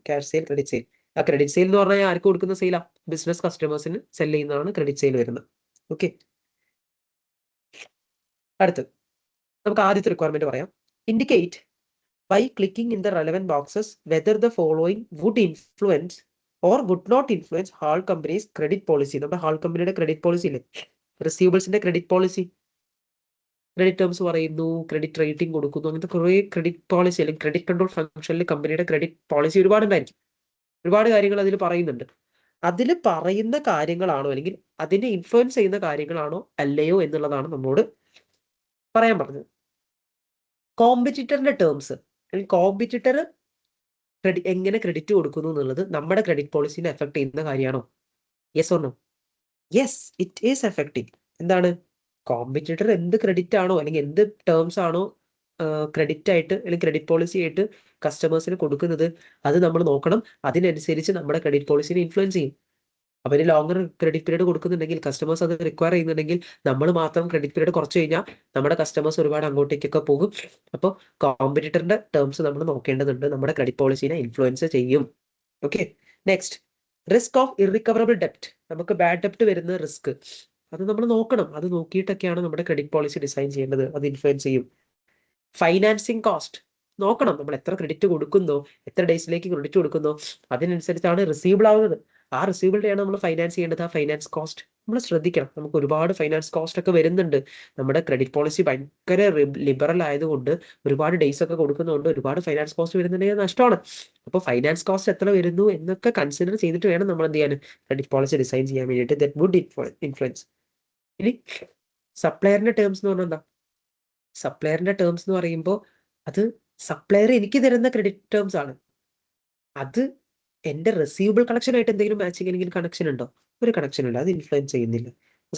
ആ ക്രെഡിറ്റ് സെയിൽ എന്ന് പറഞ്ഞാൽ ആർക്ക് കൊടുക്കുന്ന സെയിലാ? ബിസിനസ് കസ്റ്റമേഴ്സിന് സെൽ ചെയ്യുന്നതാണ് ക്രെഡിറ്റ് സെയിൽ വരുന്നത്. ഓക്കെ, അടുത്ത് നമുക്ക് ആദ്യത്തെ റിക്വയർമെന്റ് പറയാം. Indicate by clicking in the relevant boxes whether the following would influence or would not influence Hall Company's credit policy. നമ്മുടെ ഹാൾ കമ്പനിയുടെ ക്രെഡിറ്റ് പോളിസി ഇല്ലേ, റിസീവബിൾസിന്റെ ക്രെഡിറ്റ് പോളിസി, ക്രെഡിറ്റ് ടേംസ് പറയുന്നു, credit rating കൊടുക്കുന്നു, അങ്ങനത്തെ കുറെ ക്രെഡിറ്റ് പോളിസി അല്ലെങ്കിൽ credit control ഫംഗ്ഷനിൽ കമ്പനിയുടെ ക്രെഡിറ്റ് പോളിസി ഒരുപാടുണ്ടായിരിക്കും. ഒരുപാട് കാര്യങ്ങൾ അതിൽ പറയുന്നുണ്ട്. അതിൽ പറയുന്ന കാര്യങ്ങളാണോ അല്ലെങ്കിൽ അതിനെ ഇൻഫ്ലുവൻസ് ചെയ്യുന്ന കാര്യങ്ങളാണോ അല്ലയോ എന്നുള്ളതാണ് നമ്മോട് പറയാൻ പറഞ്ഞത്. കോമ്പറ്റിറ്ററിന്റെ ടേംസ്, കോമ്പറ്റിറ്റർ എങ്ങനെ ക്രെഡിറ്റ് കൊടുക്കുന്നു എന്നുള്ളത് നമ്മുടെ ക്രെഡിറ്റ് പോളിസിനെ എഫക്ട് ചെയ്യുന്ന കാര്യമാണോ? Yes or no? Yes, it is effecting. എന്താണ്? കോമ്പറ്റീറ്റർ എന്ത് ക്രെഡിറ്റ് ആണോ അല്ലെങ്കിൽ എന്ത് ടേംസ് ആണോ ക്രെഡിറ്റ് ആയിട്ട് അല്ലെങ്കിൽ ക്രെഡിറ്റ് പോളിസി ആയിട്ട് കസ്റ്റമേഴ്സിന് കൊടുക്കുന്നത്, അത് നമ്മൾ നോക്കണം. അതിനനുസരിച്ച് നമ്മുടെ ക്രെഡിറ്റ് പോളിസിനെ ഇൻഫ്ലുവൻസ് ചെയ്യും. അവർ ലോങ്ങർ ക്രെഡിറ്റ് പീരീഡ് കൊടുക്കുന്നുണ്ടെങ്കിൽ, കസ്റ്റമേഴ്സ് അത് റിക്വയർ ചെയ്യുന്നുണ്ടെങ്കിൽ, നമ്മൾ മാത്രം ക്രെഡിറ്റ് പീരീഡ് കുറച്ച് കഴിഞ്ഞാൽ നമ്മുടെ കസ്റ്റമേഴ്സ് ഒരുപാട് അങ്ങോട്ടേക്കൊക്കെ പോകും. അപ്പോൾ കോമ്പറ്റീറ്ററിന്റെ ടേംസ് നമ്മൾ നോക്കേണ്ടതുണ്ട്, നമ്മുടെ ക്രെഡിറ്റ് പോളിസിനെ ഇൻഫ്ലുവൻസ് ചെയ്യും. Okay, next, risk of irrecoverable ഡെപ്റ്റ്. നമുക്ക് ബാഡ് ഡെപ്റ്റ് വരുന്ന റിസ്ക്, അത് നമ്മൾ നോക്കണം. അത് നോക്കിയിട്ടൊക്കെയാണ് നമ്മുടെ ക്രെഡിറ്റ് പോളിസി ഡിസൈൻ ചെയ്യേണ്ടത്. അത് ഇൻഫ്ലുവൻസ് ചെയ്യും. ഫൈനാൻസിങ് കോസ്റ്റ് നോക്കണം. നമ്മൾ എത്ര ക്രെഡിറ്റ് കൊടുക്കുന്നോ, എത്ര ഡേയ്സിലേക്ക് ക്രെഡിറ്റ് കൊടുക്കുന്നോ, അതിനനുസരിച്ചാണ് റിസീവബിൾ ആവുന്നത്. ആ റിസീവബിളിനെയാണ് നമ്മൾ ഫൈനാൻസ് ചെയ്യേണ്ടത്. ആ ഫൈനാൻസ് കോസ്റ്റ് നമ്മൾ ശ്രദ്ധിക്കണം. നമുക്ക് ഒരുപാട് ഫൈനാൻസ് കോസ്റ്റ് ഒക്കെ വരുന്നുണ്ട്. നമ്മുടെ ക്രെഡിറ്റ് പോളിസി ഭയങ്കര ലിബറൽ ആയതുകൊണ്ട്, ഒരുപാട് ഡേയ്സ് ഒക്കെ കൊടുക്കുന്നതുകൊണ്ട് ഒരുപാട് ഫൈനാൻസ് കോസ്റ്റ് വരുന്നുണ്ടെങ്കിൽ നഷ്ടമാണ്. അപ്പോൾ ഫൈനാൻസ് കോസ്റ്റ് എത്ര വരുന്നു എന്നൊക്കെ കൺസിഡർ ചെയ്തിട്ട് വേണം നമ്മൾ എന്ത് ചെയ്യാൻ, ക്രെഡിറ്റ് പോളിസി ഡിസൈൻ ചെയ്യാൻ വേണ്ടിയിട്ട്. That would influence. ഇനി സപ്ലയറിന്റെ ടേംസ് എന്ന് പറഞ്ഞാൽ എന്താ? സപ്ലയറിന്റെ ടേംസ് എന്ന് പറയുമ്പോൾ അത് സപ്ലയർ എനിക്ക് തരുന്ന ക്രെഡിറ്റ് ടേംസ് ആണ്. അത് എന്റെ റിസീവബിൾ കളക്ഷനായിട്ട് എന്തെങ്കിലും മാച്ചിങ് അല്ലെങ്കിൽ കണക്ഷൻ ഉണ്ടോ? ഒരു കണക്ഷൻ ഇല്ല, അത് ഇൻഫ്ലുവൻസ് ചെയ്യുന്നില്ല.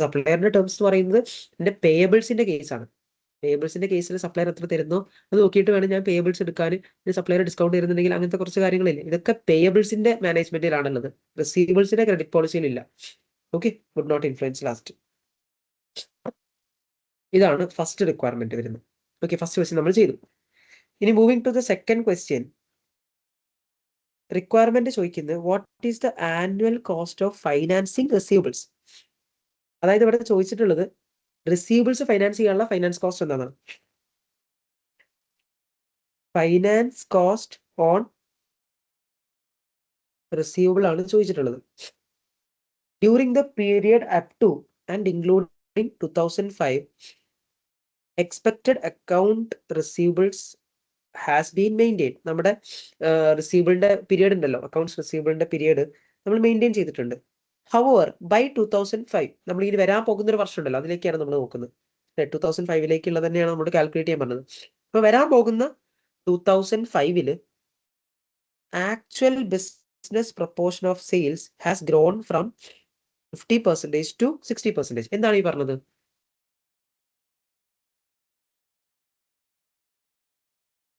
സപ്ലയറിന്റെ ടേംസ് എന്ന് പറയുന്നത് എന്റെ പേയബിൾസിന്റെ കേസാണ്. പേയബിൾസിന്റെ കേസിൽ സപ്ലയർ എത്ര തരുന്നോ അത് നോക്കിയിട്ട് വേണം ഞാൻ പേയബിൾസ് എടുക്കാൻ. സപ്ലയർ ഡിസ്കൗണ്ട് തരുന്നുണ്ടെങ്കിൽ അങ്ങനത്തെ കുറച്ച് കാര്യങ്ങളില്ല. ഇതൊക്കെ പേയബിൾസിന്റെ മാനേജ്മെന്റിലാണുള്ളത്, റിസീവബിൾസിന്റെ ക്രെഡിറ്റ് പോളിസിയിൽ ഇല്ല. Okay, would not influence last. ഇതാണ് ഫസ്റ്റ് റിക്വയർമെന്റ് വരുന്നത്. ഓക്കെ, ഫസ്റ്റ് ക്വസ്റ്റ്യൻ നമ്മൾ ചെയ്തു. ഇനി moving to the second question. Requirement ചോദിക്കുന്നത് what is the annual cost of financing receivables. അതായത് ഇവിടെ ചോദിച്ചിട്ടുള്ളത് റിസീവബിൾസ് ഫൈനാൻസ് ചെയ്യാനുള്ള ഫൈനാൻസ് കോസ്റ്റ് എന്താണ്? ഫൈനാൻസ് കോസ്റ്റ് ഓൺ റിസീവബിൾ ആണ് ചോദിച്ചിട്ടുള്ളത്. During the period up to and including 2005 expected account receivables has been maintain. നമ്മുടെ റിസീവബിളിന്റെ പീരിയഡ് ഉണ്ടല്ലോ, അക്കൗണ്ട്സ് റിസീവബിളിന്റെ പീരിയഡ് നമ്മൾ മെയിൻറ്റെയിൻ ചെയ്തിട്ടുണ്ട്. ഹവർ ബൈ 2005, നമ്മൾ ഇനി വരാൻ പോകുന്ന ഒരു വർഷം ഉണ്ടല്ലോ, അതിലേക്കാണ് നമ്മൾ നോക്കുന്നത്. 2005 തന്നെയാണ് നമ്മൾ കാൽക്കുലേറ്റ് ചെയ്യാൻ പറഞ്ഞത്. അപ്പൊ വരാൻ പോകുന്ന 2005 actual business proportion of sales has grown from 50% to 60%. എന്താണ് ഈ പറഞ്ഞത്?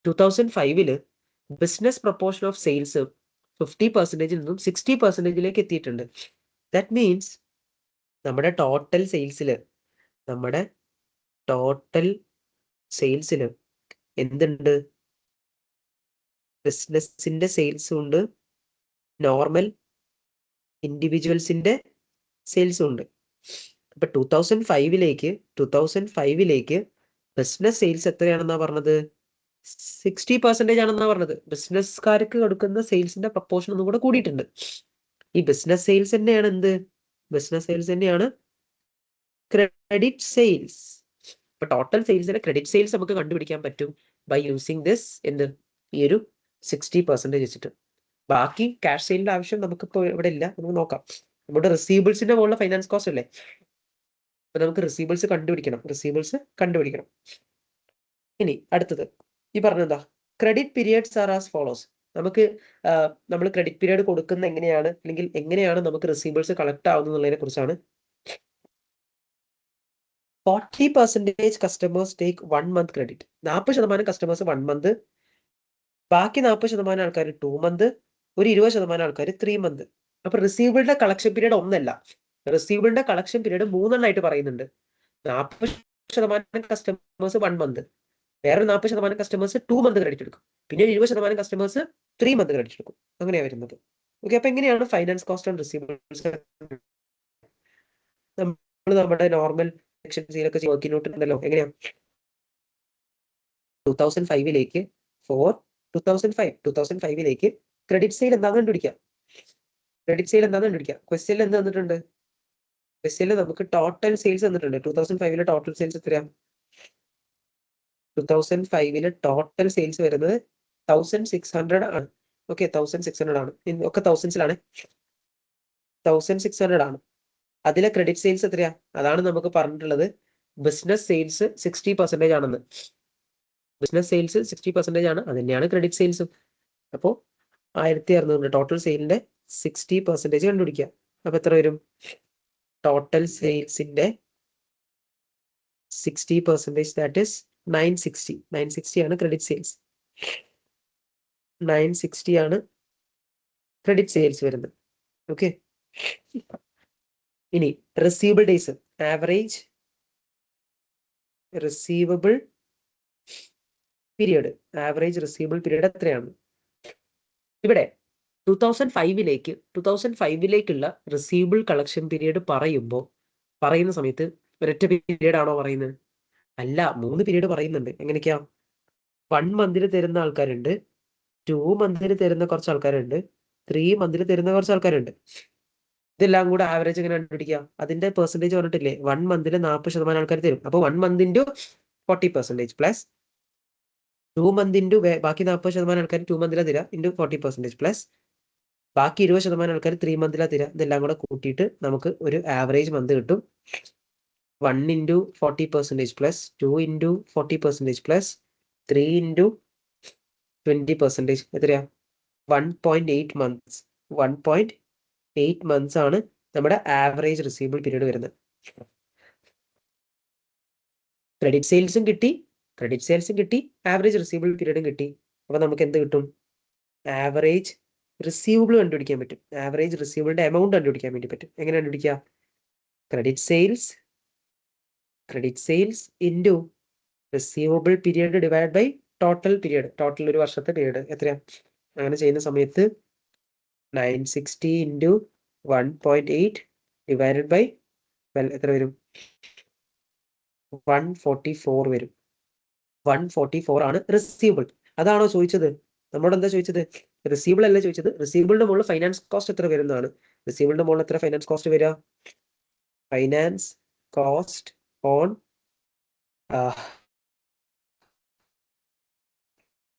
2005 ബിസിനസ് പ്രൊപ്പോർഷൻ ഓഫ് സെയിൽസ് 50% നിന്നും 60% എത്തിയിട്ടുണ്ട്. ദാറ്റ് മീൻസ് നമ്മുടെ ടോട്ടൽ സെയിൽസിൽ എന്തുണ്ട്? ബിസിനസിന്റെ സെയിൽസും ഉണ്ട്, നോർമൽ ഇൻഡിവിജ്വൽസിന്റെ സെയിൽസും ഉണ്ട്. അപ്പൊ 2005 ബിസിനസ് സെയിൽസ് എത്രയാണെന്നാ പറഞ്ഞത്? 60% ആണെന്നാ പറഞ്ഞത്. ബിസിനസ്സുകാർക്ക് കൊടുക്കുന്ന സെയിൽസിന്റെ പ്രപ്പോർഷൻ ഒന്നും കൂടെ കൂടിയിട്ടുണ്ട്. ഈ ബിസിനസ് സെയിൽസ് തന്നെയാണ് എന്ത്? ബിസിനസ് സെയിൽസ് തന്നെയാണ് ക്രെഡിറ്റ് സെയിൽസ്. ഇപ്പൊ ടോട്ടൽ സെയിൽസിലെ ക്രെഡിറ്റ് സെയിൽസ് നമുക്ക് കണ്ടുപിടിക്കാൻ പറ്റും ബൈ യൂസിങ് ദിസ്, എന്ത്, ഈ ഒരു 60% വെച്ചിട്ട്. ബാക്കി ക്യാഷ് സെയിലിന്റെ ആവശ്യം നമുക്കിപ്പോ ഇവിടെ ഇല്ല, നമുക്ക് നോക്കാം. നമ്മുടെ റിസീവബിൾസിന്റെ മുകളിൽ ഫൈനാൻസ് കോസ്റ്റ് അല്ലേ, അപ്പൊ നമുക്ക് റിസീവബിൾസ് കണ്ടുപിടിക്കണം. ഇനി അടുത്തത് ഈ പറഞ്ഞെന്താ, credit periods are as follows. നമുക്ക് നമ്മൾ ക്രെഡിറ്റ് പീരിയഡ് കൊടുക്കുന്ന എങ്ങനെയാണ്, അല്ലെങ്കിൽ എങ്ങനെയാണ് നമുക്ക് റിസീവബിൾസ് കളക്ട് ആവുന്നതിനെ കുറിച്ചാണ്. 40% customers take 1 month credit. 40% customers 1 month, ബാക്കി 40% ആൾക്കാർ 2 month, ഒരു 20% ആൾക്കാർ 3 month. അപ്പൊ റിസീവബിളിന്റെ കളക്ഷൻ പീരീഡ് ഒന്നല്ല, റിസീവബിളിന്റെ കളക്ഷൻ പീരീഡ് 3 എണ്ണമായിട്ട് പറയുന്നുണ്ട്. 40% കസ്റ്റമേഴ്സ് 1 month, വേറെ 40% കസ്റ്റമേഴ്സ് 2 month ക്രെഡിറ്റ് എടുക്കും, പിന്നെ 20% കസ്റ്റമേഴ്സ് 3 month ക്രെഡിറ്റ് എടുക്കും. അങ്ങനെയാണ് വരുന്നത്. ഓക്കെ, അപ്പൊ എങ്ങനെയാണ് ഫൈനാൻസ് കോസ്റ്റ് ആൻഡ് റിസീവബിൾസ് നമ്മൾ നമ്മുടെ നോർമൽ സെക്ഷൻസിലൊക്കെ വർക്കിംഗ് നോട്ട് ഉണ്ടല്ലോ, എങ്ങനെയാ 2005 ക്രെഡിറ്റ് സെയിൽ എന്താണെന്ന് കണ്ടുപിടിക്കാം. ക്വസ്റ്റ്യനിൽ എന്ത് തന്നിട്ടുണ്ട്? ക്വസ്റ്റ്യനിൽ നമുക്ക് ടോട്ടൽ സെയിൽസ് തന്നിട്ടുണ്ട്. 2005 ടോട്ടൽ സെയിൽസ് എത്രയാണ്? 2005 ടോട്ടൽ സെയിൽസ് വരുന്നത് 1600 ആണ്. ഓക്കെ, 1600 ആണ്. ഒക്കെ തൗസൻഡ്സിലാണ്. 1600 ആണ്. അതിലെ ക്രെഡിറ്റ് സെയിൽസ് എത്രയാ? അതാണ് നമുക്ക് പറഞ്ഞിട്ടുള്ളത് ബിസിനസ് സെയിൽസ് 60% ആണെന്ന്. ബിസിനസ് സെയിൽസ് 60% ആണ്, അത് തന്നെയാണ് ക്രെഡിറ്റ് സെയിൽസും. അപ്പോൾ 1600 ടോട്ടൽ സെയിലിന്റെ 60% കണ്ടുപിടിക്കുക. അപ്പൊ എത്ര വരും? Total സെയിൽസിന്റെ 60%, that is 960. 960 ആണ് ക്രെഡിറ്റ് സെയിൽസ്. 960 ആണ് ക്രെഡിറ്റ് സെയിൽസ് വരുന്നത്. ഓക്കെ. ഇനി receivable days, average receivable period, average receivable period എത്രയാണ്? ഇവിടെ 2005ലേക്കുള്ള റിസീവബിൾ കളക്ഷൻ പീരിയഡ് പറയുന്ന സമയത്ത് ഒരൊറ്റ പീരിയഡ് ആണോ പറയുന്നത്? അല്ല, 3 പീരിയഡ് പറയുന്നുണ്ട്. എങ്ങനെയൊക്കെയാ? 1 മന്തിൽ തരുന്ന ആൾക്കാരുണ്ട്, 2 മന്തിൽ തരുന്ന കുറച്ച് ആൾക്കാരുണ്ട്, 3 മന്തിൽ തരുന്ന കുറച്ച് ആൾക്കാരുണ്ട്. ഇതെല്ലാം കൂടെ ആവറേജ് എങ്ങനെ കണ്ടുപിടിക്കുക? അതിന്റെ പെർസെന്റേജ് പറഞ്ഞിട്ടില്ലേ? 1 മന്തിൽ 40% ആൾക്കാർ തരും. അപ്പൊ 1 month into 40% plus 2 month into ബാക്കി 40% ആൾക്കാർ 2 മന്തിലാ തരാം ഇൻറ്റു 40% പ്ലസ് ബാക്കി 20% ആൾക്കാർ 3 മന്തിലാ തരാം. ഇതെല്ലാം കൂടെ കൂട്ടിയിട്ട് നമുക്ക് ഒരു ആവറേജ് മന്ത് കിട്ടും. 1 into 40% plus 2 into 40% plus 3 into 20%. എത്രയാ? 1.8 മന്ത്സ്. 1.8 മന്ത്സ് ആണ് നമ്മുടെ ആവറേജ് റിസീവബിൾ പീരീഡ് വരുന്നത്. ക്രെഡിറ്റ് സെയിൽസും കിട്ടി, ആവറേജ് റിസീവബിൾ പീരീഡും കിട്ടി. അപ്പൊ നമുക്ക് എന്ത് കിട്ടും? ആവറേജ് റിസീവബിൾ കണ്ടുപിടിക്കാൻ പറ്റും. ആവറേജ് റിസീവബിളിന്റെ എമൗണ്ട് കണ്ടുപിടിക്കാൻ വേണ്ടി പറ്റും. എങ്ങനെ കണ്ടുപിടിക്കുക? Credit sales into receivable period divide by total period. Total ഒരു വർഷത്തെ പീരീഡ് എത്രയാ? അങ്ങനെ ചെയ്യുന്ന സമയത്ത് 960 ഇൻറ്റു 1.8 ഡിവൈഡഡ് ബൈ എത്ര വരും? 144 വരും. 144 ആണ് റിസീവബിൾ. അതാണോ ചോദിച്ചത്? നമ്മളോട് എന്താ ചോദിച്ചത്? റിസീവബിൾ അല്ല ചോദിച്ചത്. റിസീവബിളിന്റെ മുകളിൽ ഫൈനാൻസ് കോസ്റ്റ് എത്ര വരുന്നതാണ്. റിസീവബിളിന്റെ മുകളിൽ എത്ര ഫൈനാൻസ് കോസ്റ്റ് വരിക? Finance cost on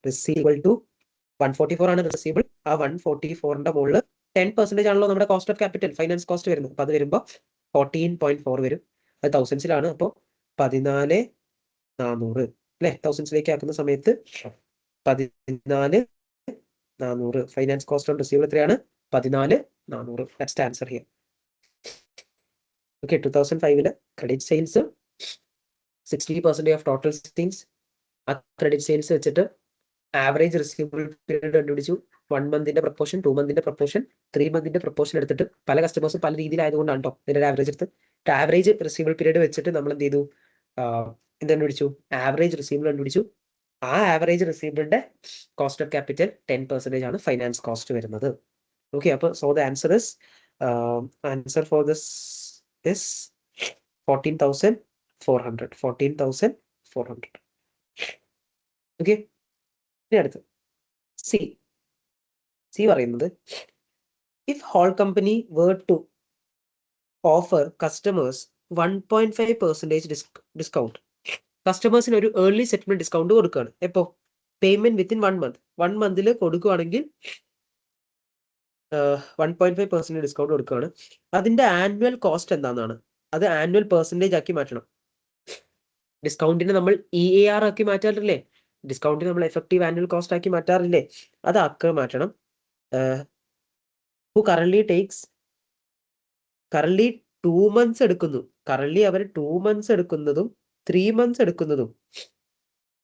receivable to 144 ആണ് റിസീവബിൾ. ആ 144ന്റെ മുകളിൽ 10% ആണല്ലോ നമ്മുടെ cost of capital, finance cost വരുന്നത്. അപ്പൊ അത് വരുമ്പോൾ 14.4 വരും. അത് തൗസൻഡ്സിലാണ്. അപ്പോൾ 14,400 അല്ലെ? തൗസൻഡ്സിലേക്ക് ആക്കുന്ന സമയത്ത് 14,400. ഫൈനാൻസ് കോസ്റ്റ് ഓൺ റിസീവബിൾ എത്രയാണ്? 14,400. That's the answer here. Okay. 2005 credit sales 60% of total sales. ആ ക്രെഡിറ്റ് സെയിൽസ് വെച്ചിട്ട് ആവറേജ് റിസീവബിൾ പീരീഡ് കണ്ടുപിടിച്ചു. 1 മന്തിന്റെ പ്രപ്പോർഷൻ, 2 മന്തിന്റെ പ്രപ്പോർഷൻ, 3 മന്തിന്റെ പ്രപ്പോർഷൻ എടുത്തിട്ട് പല കസ്റ്റമേഴ്സും പല രീതിയിലായതുകൊണ്ടാണ് കേട്ടോ ഇതിന്റെ ആവറേജ് എടുത്ത്. ആവറേജ് റിസീവബിൾ പീരീഡ് വെച്ചിട്ട് നമ്മൾ എന്ത് ചെയ്തു? എന്ത് കണ്ടുപിടിച്ചു? ആവറേജ് റിസീവബിൾ കണ്ടുപിടിച്ചു. ആ ആവറേജ് റിസീവബിളിന്റെ കോസ്റ്റ് ഓഫ് ക്യാപിറ്റൽ 10% ആണ് ഫൈനാൻസ് കോസ്റ്റ് വരുന്നത്. ഓക്കെ. അപ്പൊ so the answer answer for this is 14,400. 14,400. Okay. ഇനി അടുത്ത് സി പറയുന്നത്, if whole company were to offer customers 1.5% discount. കസ്റ്റമേഴ്സിന് ഒരു ഏർലി സെറ്റിൽമെന്റ് ഡിസ്കൗണ്ട് കൊടുക്കുകയാണ്. എപ്പോ? Payment within 1 month. 1 മന്തിൽ കൊടുക്കുകയാണെങ്കിൽ 1.5% ഡിസ്കൗണ്ട് കൊടുക്കുകയാണ്. അതിന്റെ ആനുവൽ കോസ്റ്റ് എന്താണെന്നാണ്. അത് ആനുവൽ പെർസെന്റേജ് ആക്കി മാറ്റണം. ഡിസ്കൗണ്ടിന് നമ്മൾ EAR ആക്കി മാറ്റാറില്ലേ? ഡിസ്കൗണ്ടിന് നമ്മൾ എഫക്റ്റീവ് ആനുവൽ കോസ്റ്റ് ആക്കി മാറ്റാറില്ലേ? അതാക്കി മാറ്റണം. ഹു കറന്റ് ടേക്സ് 2 മന്ത്സ് എടുക്കുന്നു. കറന്റ് അവർ 2 മന്ത്സ് എടുക്കുന്നതും 3 മന്ത്സ് എടുക്കുന്നതും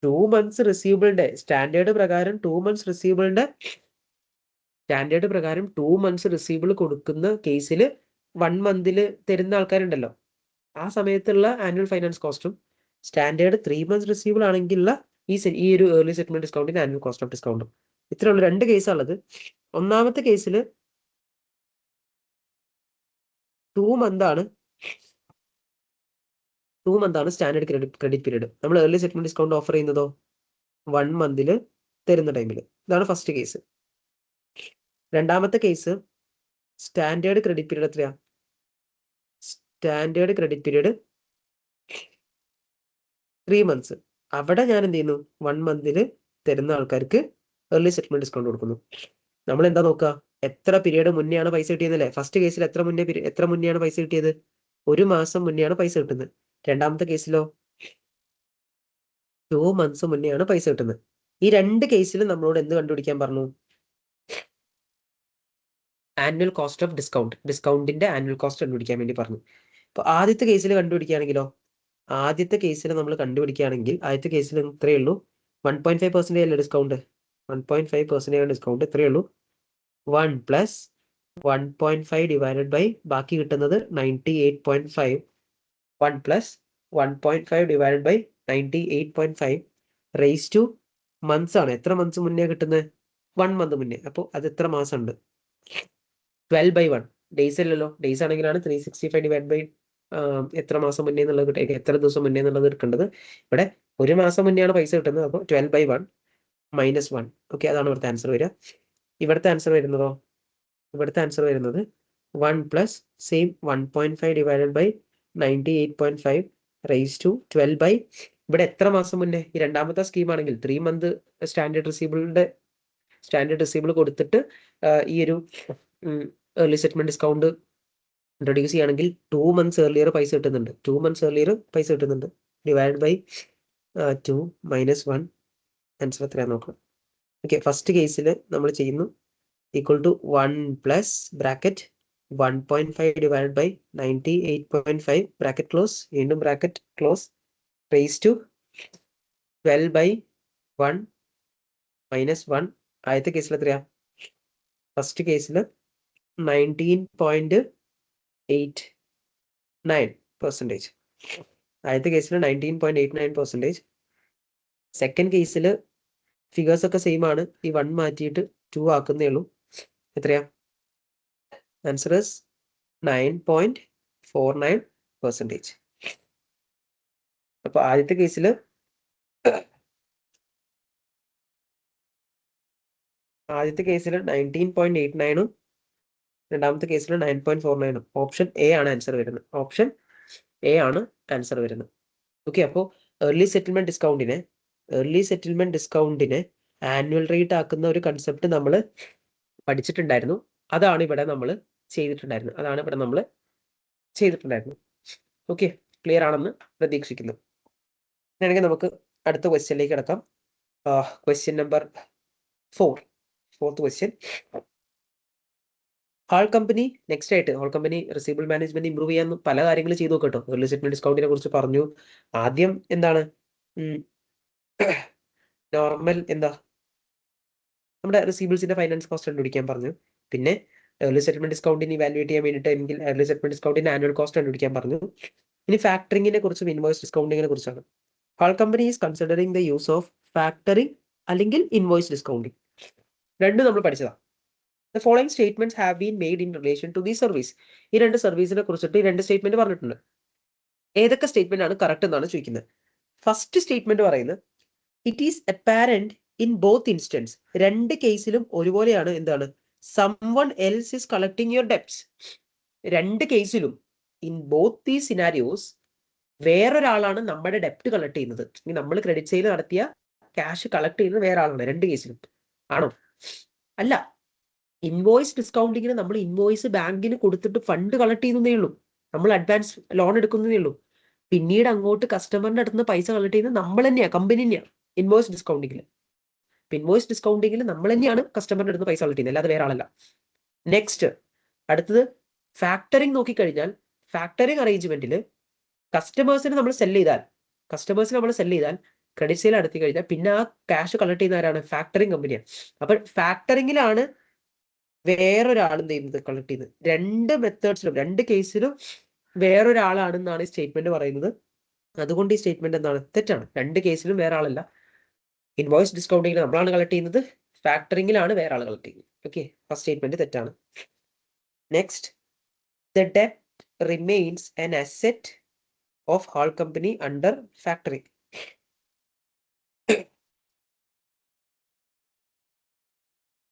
2 മന്ത്സ് റിസീവബിളിന്റെ സ്റ്റാൻഡേർഡ് പ്രകാരം 2 മന്ത്സ് റിസീവബിൾ കൊടുക്കുന്ന കേസിൽ 1 മന്തിൽ തരുന്ന ആൾക്കാരുണ്ടല്ലോ, ആ സമയത്തുള്ള ആനുവൽ ഫൈനാൻസ് കോസ്റ്റും സ്റ്റാൻഡേർഡ് 3 മന്ത്സ് റിസീവബിൾ ആണെങ്കിലുള്ള ഈ ഒരു ഏർലി സെറ്റിൽമെന്റ് ഡിസ്കൗണ്ടിന്റെ ആനുവൽ കോസ്റ്റ് ഓഫ് ഡിസ്കൗണ്ടും. ഇത്രയുള്ള 2 കേസാണുള്ളത്. ഒന്നാമത്തെ കേസിൽ 2 മന്ത് ആണ് സ്റ്റാൻഡേർഡ് ക്രെഡിറ്റ് പീരീഡ്. നമ്മൾ ഏർലി സെറ്റിൽമെന്റ് ഡിസ്കൗണ്ട് ഓഫർ ചെയ്യുന്നതോ 1 മന്തിൽ തരുന്ന ടൈമിൽ. ഇതാണ് ഫസ്റ്റ് കേസ്. രണ്ടാമത്തെ കേസ് സ്റ്റാൻഡേർഡ് ക്രെഡിറ്റ് പീരീഡ് എത്രയാ? Standard credit period 3 months. അവിടെ ഞാൻ എന്ത് ചെയ്യുന്നു? 1 മന്തിൽ തരുന്ന ആൾക്കാർക്ക് ഏർലി സെറ്റിൽമെന്റ് ഡിസ്കൗണ്ട് കൊടുക്കുന്നു. നമ്മൾ എന്താ നോക്കുക? എത്ര പീരീഡ് മുന്നെയാണ് പൈസ കിട്ടിയെന്നല്ലേ? ഫസ്റ്റ് കേസിൽ എത്ര മുന്നെയാണ് പൈസ കിട്ടിയത്? 1 മാസം മുന്നെയാണ് പൈസ കിട്ടുന്നത്. രണ്ടാമത്തെ കേസിലോ 2 മന്ത്സ് മുന്നെയാണ് പൈസ കിട്ടുന്നത്. ഈ 2 കേസിലും നമ്മളോട് എന്ത് കണ്ടുപിടിക്കാൻ പറഞ്ഞു? ആനുവൽ കോസ്റ്റ് ഓഫ് ഡിസ്കൗണ്ടിന്റെ ആനുവൽ കോസ്റ്റ് കണ്ടുപിടിക്കാൻ വേണ്ടി പറഞ്ഞു. അപ്പോൾ ആദ്യത്തെ കേസിൽ കണ്ടുപിടിക്കുകയാണെങ്കിലോ, ആദ്യത്തെ കേസിൽ നമ്മൾ കണ്ടുപിടിക്കുകയാണെങ്കിൽ ആദ്യത്തെ കേസിൽ ഇത്രയേ ഉള്ളൂ, 1.5% അല്ലേ ഡിസ്കൗണ്ട്, 1.5% ഡിസ്കൗണ്ട്, ഇത്രയേ ഉള്ളൂ. 1 + 1.5 ഡിവൈഡഡ് ബൈ ബാക്കി കിട്ടുന്നത് 98.5. 1 + 1.5 divided by 98.5 raise to months ആണ്. എത്ര മന്ത്സ് മുന്നേ കിട്ടുന്നത്? 1 മന്ത് മുന്നേ. അപ്പോൾ അത് എത്ര മാസം ഉണ്ട്? 12/1. ഡേയ്സ് അല്ലല്ലോ, ഡേയ്സ് ആണെങ്കിലാണ് 365 ഡിവൈഡ് ബൈ എത്ര മാസം മുന്നേ എന്നുള്ളത് കിട്ടുക, എത്ര ദിവസം മുന്നേ എന്നുള്ളത് എടുക്കേണ്ടത്. ഇവിടെ ഒരു മാസം മുന്നെയാണ് പൈസ കിട്ടുന്നത്. അപ്പോൾ 12/1 - 1. ഓക്കെ, അതാണ് ഇവിടുത്തെ ആൻസർ വരിക. ഇവിടുത്തെ ആൻസർ വരുന്നതോ, ഇവിടുത്തെ ആൻസർ വരുന്നത് 1 + same 1.5 divided by 98.5 raise to 12 ഇവിടെ എത്ര മാസം മുന്നേ? ഈ രണ്ടാമത്തെ സ്കീം ആണെങ്കിൽ 3 മന്ത് സ്റ്റാൻഡേർഡ് റിസീവബിൾ കൊടുത്തിട്ട് ഈ ഒരു ഏർലി സെറ്റിൽമെന്റ് ഡിസ്കൗണ്ട് ഇൻട്രൊഡ്യൂസ് ചെയ്യുകയാണെങ്കിൽ 2 മന്ത്സ് ഏർലിയർ പൈസ കിട്ടുന്നുണ്ട്. 2 മന്ത്സ് ഏർലിയർ പൈസ കിട്ടുന്നുണ്ട്. Divide by 2 - 1. ആൻസർ എത്രയാണ് നോക്കണം. ഓക്കെ, ഫസ്റ്റ് കേസിൽ നമ്മൾ ചെയ്യുന്നു equal to 1 + bracket 1.5 divide by 98.5 bracket close, വീണ്ടും ബ്രാക്കറ്റ് ക്ലോസ്, റേസ് ടു 12/1 - 1. ആദ്യത്തെ കേസിൽ എത്രയാ? ഫസ്റ്റ് കേസിൽ 19.89%. ആദ്യത്തെ കേസിൽ 19.89%. സെക്കൻഡ് കേസിൽ ഫിഗേഴ്സ് ഒക്കെ സെയിം ആണ്, ഈ 1 മാറ്റിയിട്ട് 2 ആക്കുന്നേ ഉള്ളൂ. എത്രയാ? Answer is 9.49%. അപ്പൊ ആദ്യത്തെ കേസിൽ ആദ്യത്തെ കേസിൽ 19.89 രണ്ടാമത്തെ കേസിൽ 9.49. ഓപ്ഷൻ എ ആണ് ആൻസർ വരുന്നത്. ഓപ്ഷൻ എ ആണ് ആൻസർ വരുന്നത്. ഓക്കെ, അപ്പോൾ ഏർലി സെറ്റിൽമെന്റ് ഡിസ്കൗണ്ടിനെ ആനുവൽ റേറ്റ് ആക്കുന്ന ഒരു കൺസെപ്റ്റ് നമ്മൾ പഠിച്ചിട്ടുണ്ടായിരുന്നു. അതാണ് ഇവിടെ നമ്മൾ ചെയ്തിട്ടുണ്ടായിരുന്നു. ഓക്കെ, ക്ലിയർ ആണെന്ന് പ്രതീക്ഷിക്കുന്നു. അങ്ങനെയാണെങ്കിൽ നമുക്ക് അടുത്ത ക്വസ്റ്റ്യനിലേക്ക് കിടക്കാം. Question number 4. Fourth question. Hall company receivable management improve ചെയ്യാൻ പല കാര്യങ്ങൾ ചെയ്തു കേട്ടോ. ഏർലി സെറ്റിൽമെന്റ് ഡിസ്കൗണ്ടിനെ കുറിച്ച് പറഞ്ഞു. ആദ്യം എന്താണ്, നോർമൽ നമ്മുടെ റിസീവബിൾസിന്റെ ഫൈനാൻസ് കോസ്റ്റ് കണ്ടുപിടിക്കാൻ പറഞ്ഞു. പിന്നെ ഏർലി സെറ്റിൽമെന്റ് ഡിസ്കൗണ്ടിന് ഇവാലുവേറ്റ് ചെയ്യാൻ വേണ്ടിയിട്ട് ഏർലി സെറ്റിൽമെന്റ് ഡിസ്കൗണ്ടിന്റെ ആനുവൽ കോസ്റ്റ് കണ്ടുപിടിക്കാൻ പറഞ്ഞു. ഇനി ഫാക്ടറിങ്ങിനെ കുറിച്ചും ഇൻവോയ്സ് ഡിസ്കൗണ്ടിങ്ങിനെ കുറിച്ചാണ്. Hall company is considering the use of factoring അല്ലെങ്കിൽ ഇൻവോയ്സ് ഡിസ്കൗണ്ടിങ്. രണ്ടും നമ്മൾ പഠിച്ചതാണ്. The following statements have been made in relation to this service. ഈ രണ്ട് സർവീസിനെ കുറിച്ചിട്ട് ഈ രണ്ട് സ്റ്റേറ്റ്മെന്റ് പറഞ്ഞിട്ടുണ്ട്. ഏതൊക്കെ സ്റ്റേറ്റ്മെന്റ് ആണ് കറക്റ്റ് എന്നാണ് ചോദിക്കുന്നത്. ഫസ്റ്റ് സ്റ്റേറ്റ്മെന്റ് പറയുന്നത് it is apparent in both instance. രണ്ട് കേസിലും ഒരുപോലെയാണ്. എന്താണ്? someone else is collecting your debts. രണ്ട് കേസിലും ഇൻ ബോത്ത് ദീസ് സിനാരിയോസ് വേറൊരാളാണ് നമ്മുടെ ഡെപ്റ്റ് കളക്ട് ചെയ്യുന്നത്. നമ്മൾ ക്രെഡിറ്റ് സെയിൽ നടത്തിയ ക്യാഷ് കളക്ട് ചെയ്യുന്നത് വേറെ ആളാണ് രണ്ട് കേസിലും. ആണോ? അല്ല. ഇൻവോയ്സ് ഡിസ്കൗണ്ടിങ്ങിന് നമ്മൾ ഇൻവോയ്സ് ബാങ്കിന് കൊടുത്തിട്ട് ഫണ്ട് കളക്ട് ചെയ്യുന്നതേ ഉള്ളൂ. നമ്മൾ അഡ്വാൻസ് ലോൺ എടുക്കുന്നതേ ഉള്ളൂ. പിന്നീട് അങ്ങോട്ട് കസ്റ്റമറിന്റെ അടുത്ത് പൈസ കളക്ട് ചെയ്യുന്നത് നമ്മൾ തന്നെയാണ്, കമ്പനി തന്നെയാണ്. ഇൻവോയ്സ് ഡിസ്കൗണ്ടിങ്ങിൽ നമ്മൾ തന്നെയാണ് കസ്റ്റമറിന്റെ അടുത്ത് പൈസ കളക്ട് ചെയ്യുന്നത്, അല്ലാതെ വേറെ ആളല്ല. നെക്സ്റ്റ്, അടുത്തത് ഫാക്ടറിങ് നോക്കിക്കഴിഞ്ഞാൽ ഫാക്ടറിങ് അറേഞ്ച്മെന്റിൽ കസ്റ്റമേഴ്സിന് നമ്മൾ സെല് ചെയ്താൽ ക്രെഡിറ്റ് സെയിൽ നടത്തി കഴിഞ്ഞാൽ പിന്നെ ആ ക്യാഷ് കളക്ട് ചെയ്യുന്ന ആരാണ്? ഫാക്ടറിങ് കമ്പനിയാണ്. അപ്പൊ ഫാക്ടറിങ്ങിലാണ് വേറൊരാളും ചെയ്യുന്നത്, കളക്ട് ചെയ്യുന്നത്. രണ്ട് മെത്തേഡ്സിലും രണ്ട് കേസിലും വേറൊരാളാണെന്നാണ് ഈ സ്റ്റേറ്റ്മെന്റ് പറയുന്നത്. അതുകൊണ്ട് ഈ സ്റ്റേറ്റ്മെന്റ് എന്താണ്? തെറ്റാണ്. രണ്ട് കേസിലും വേറെ ആളല്ല. ഇൻവോയ്സ് ഡിസ്കൗണ്ടിങ്ങിൽ നമ്മളാണ് കളക്ട് ചെയ്യുന്നത്, ഫാക്ടറിങ്ങിലാണ് വേറെ ആൾ കളക്ട് ചെയ്യുന്നത്. ഓക്കെ, ഫസ്റ്റ് സ്റ്റേറ്റ്മെന്റ് തെറ്റാണ്. നെക്സ്റ്റ്, ദ ഡെപ്റ്റ് remains an asset of hall company under factoring.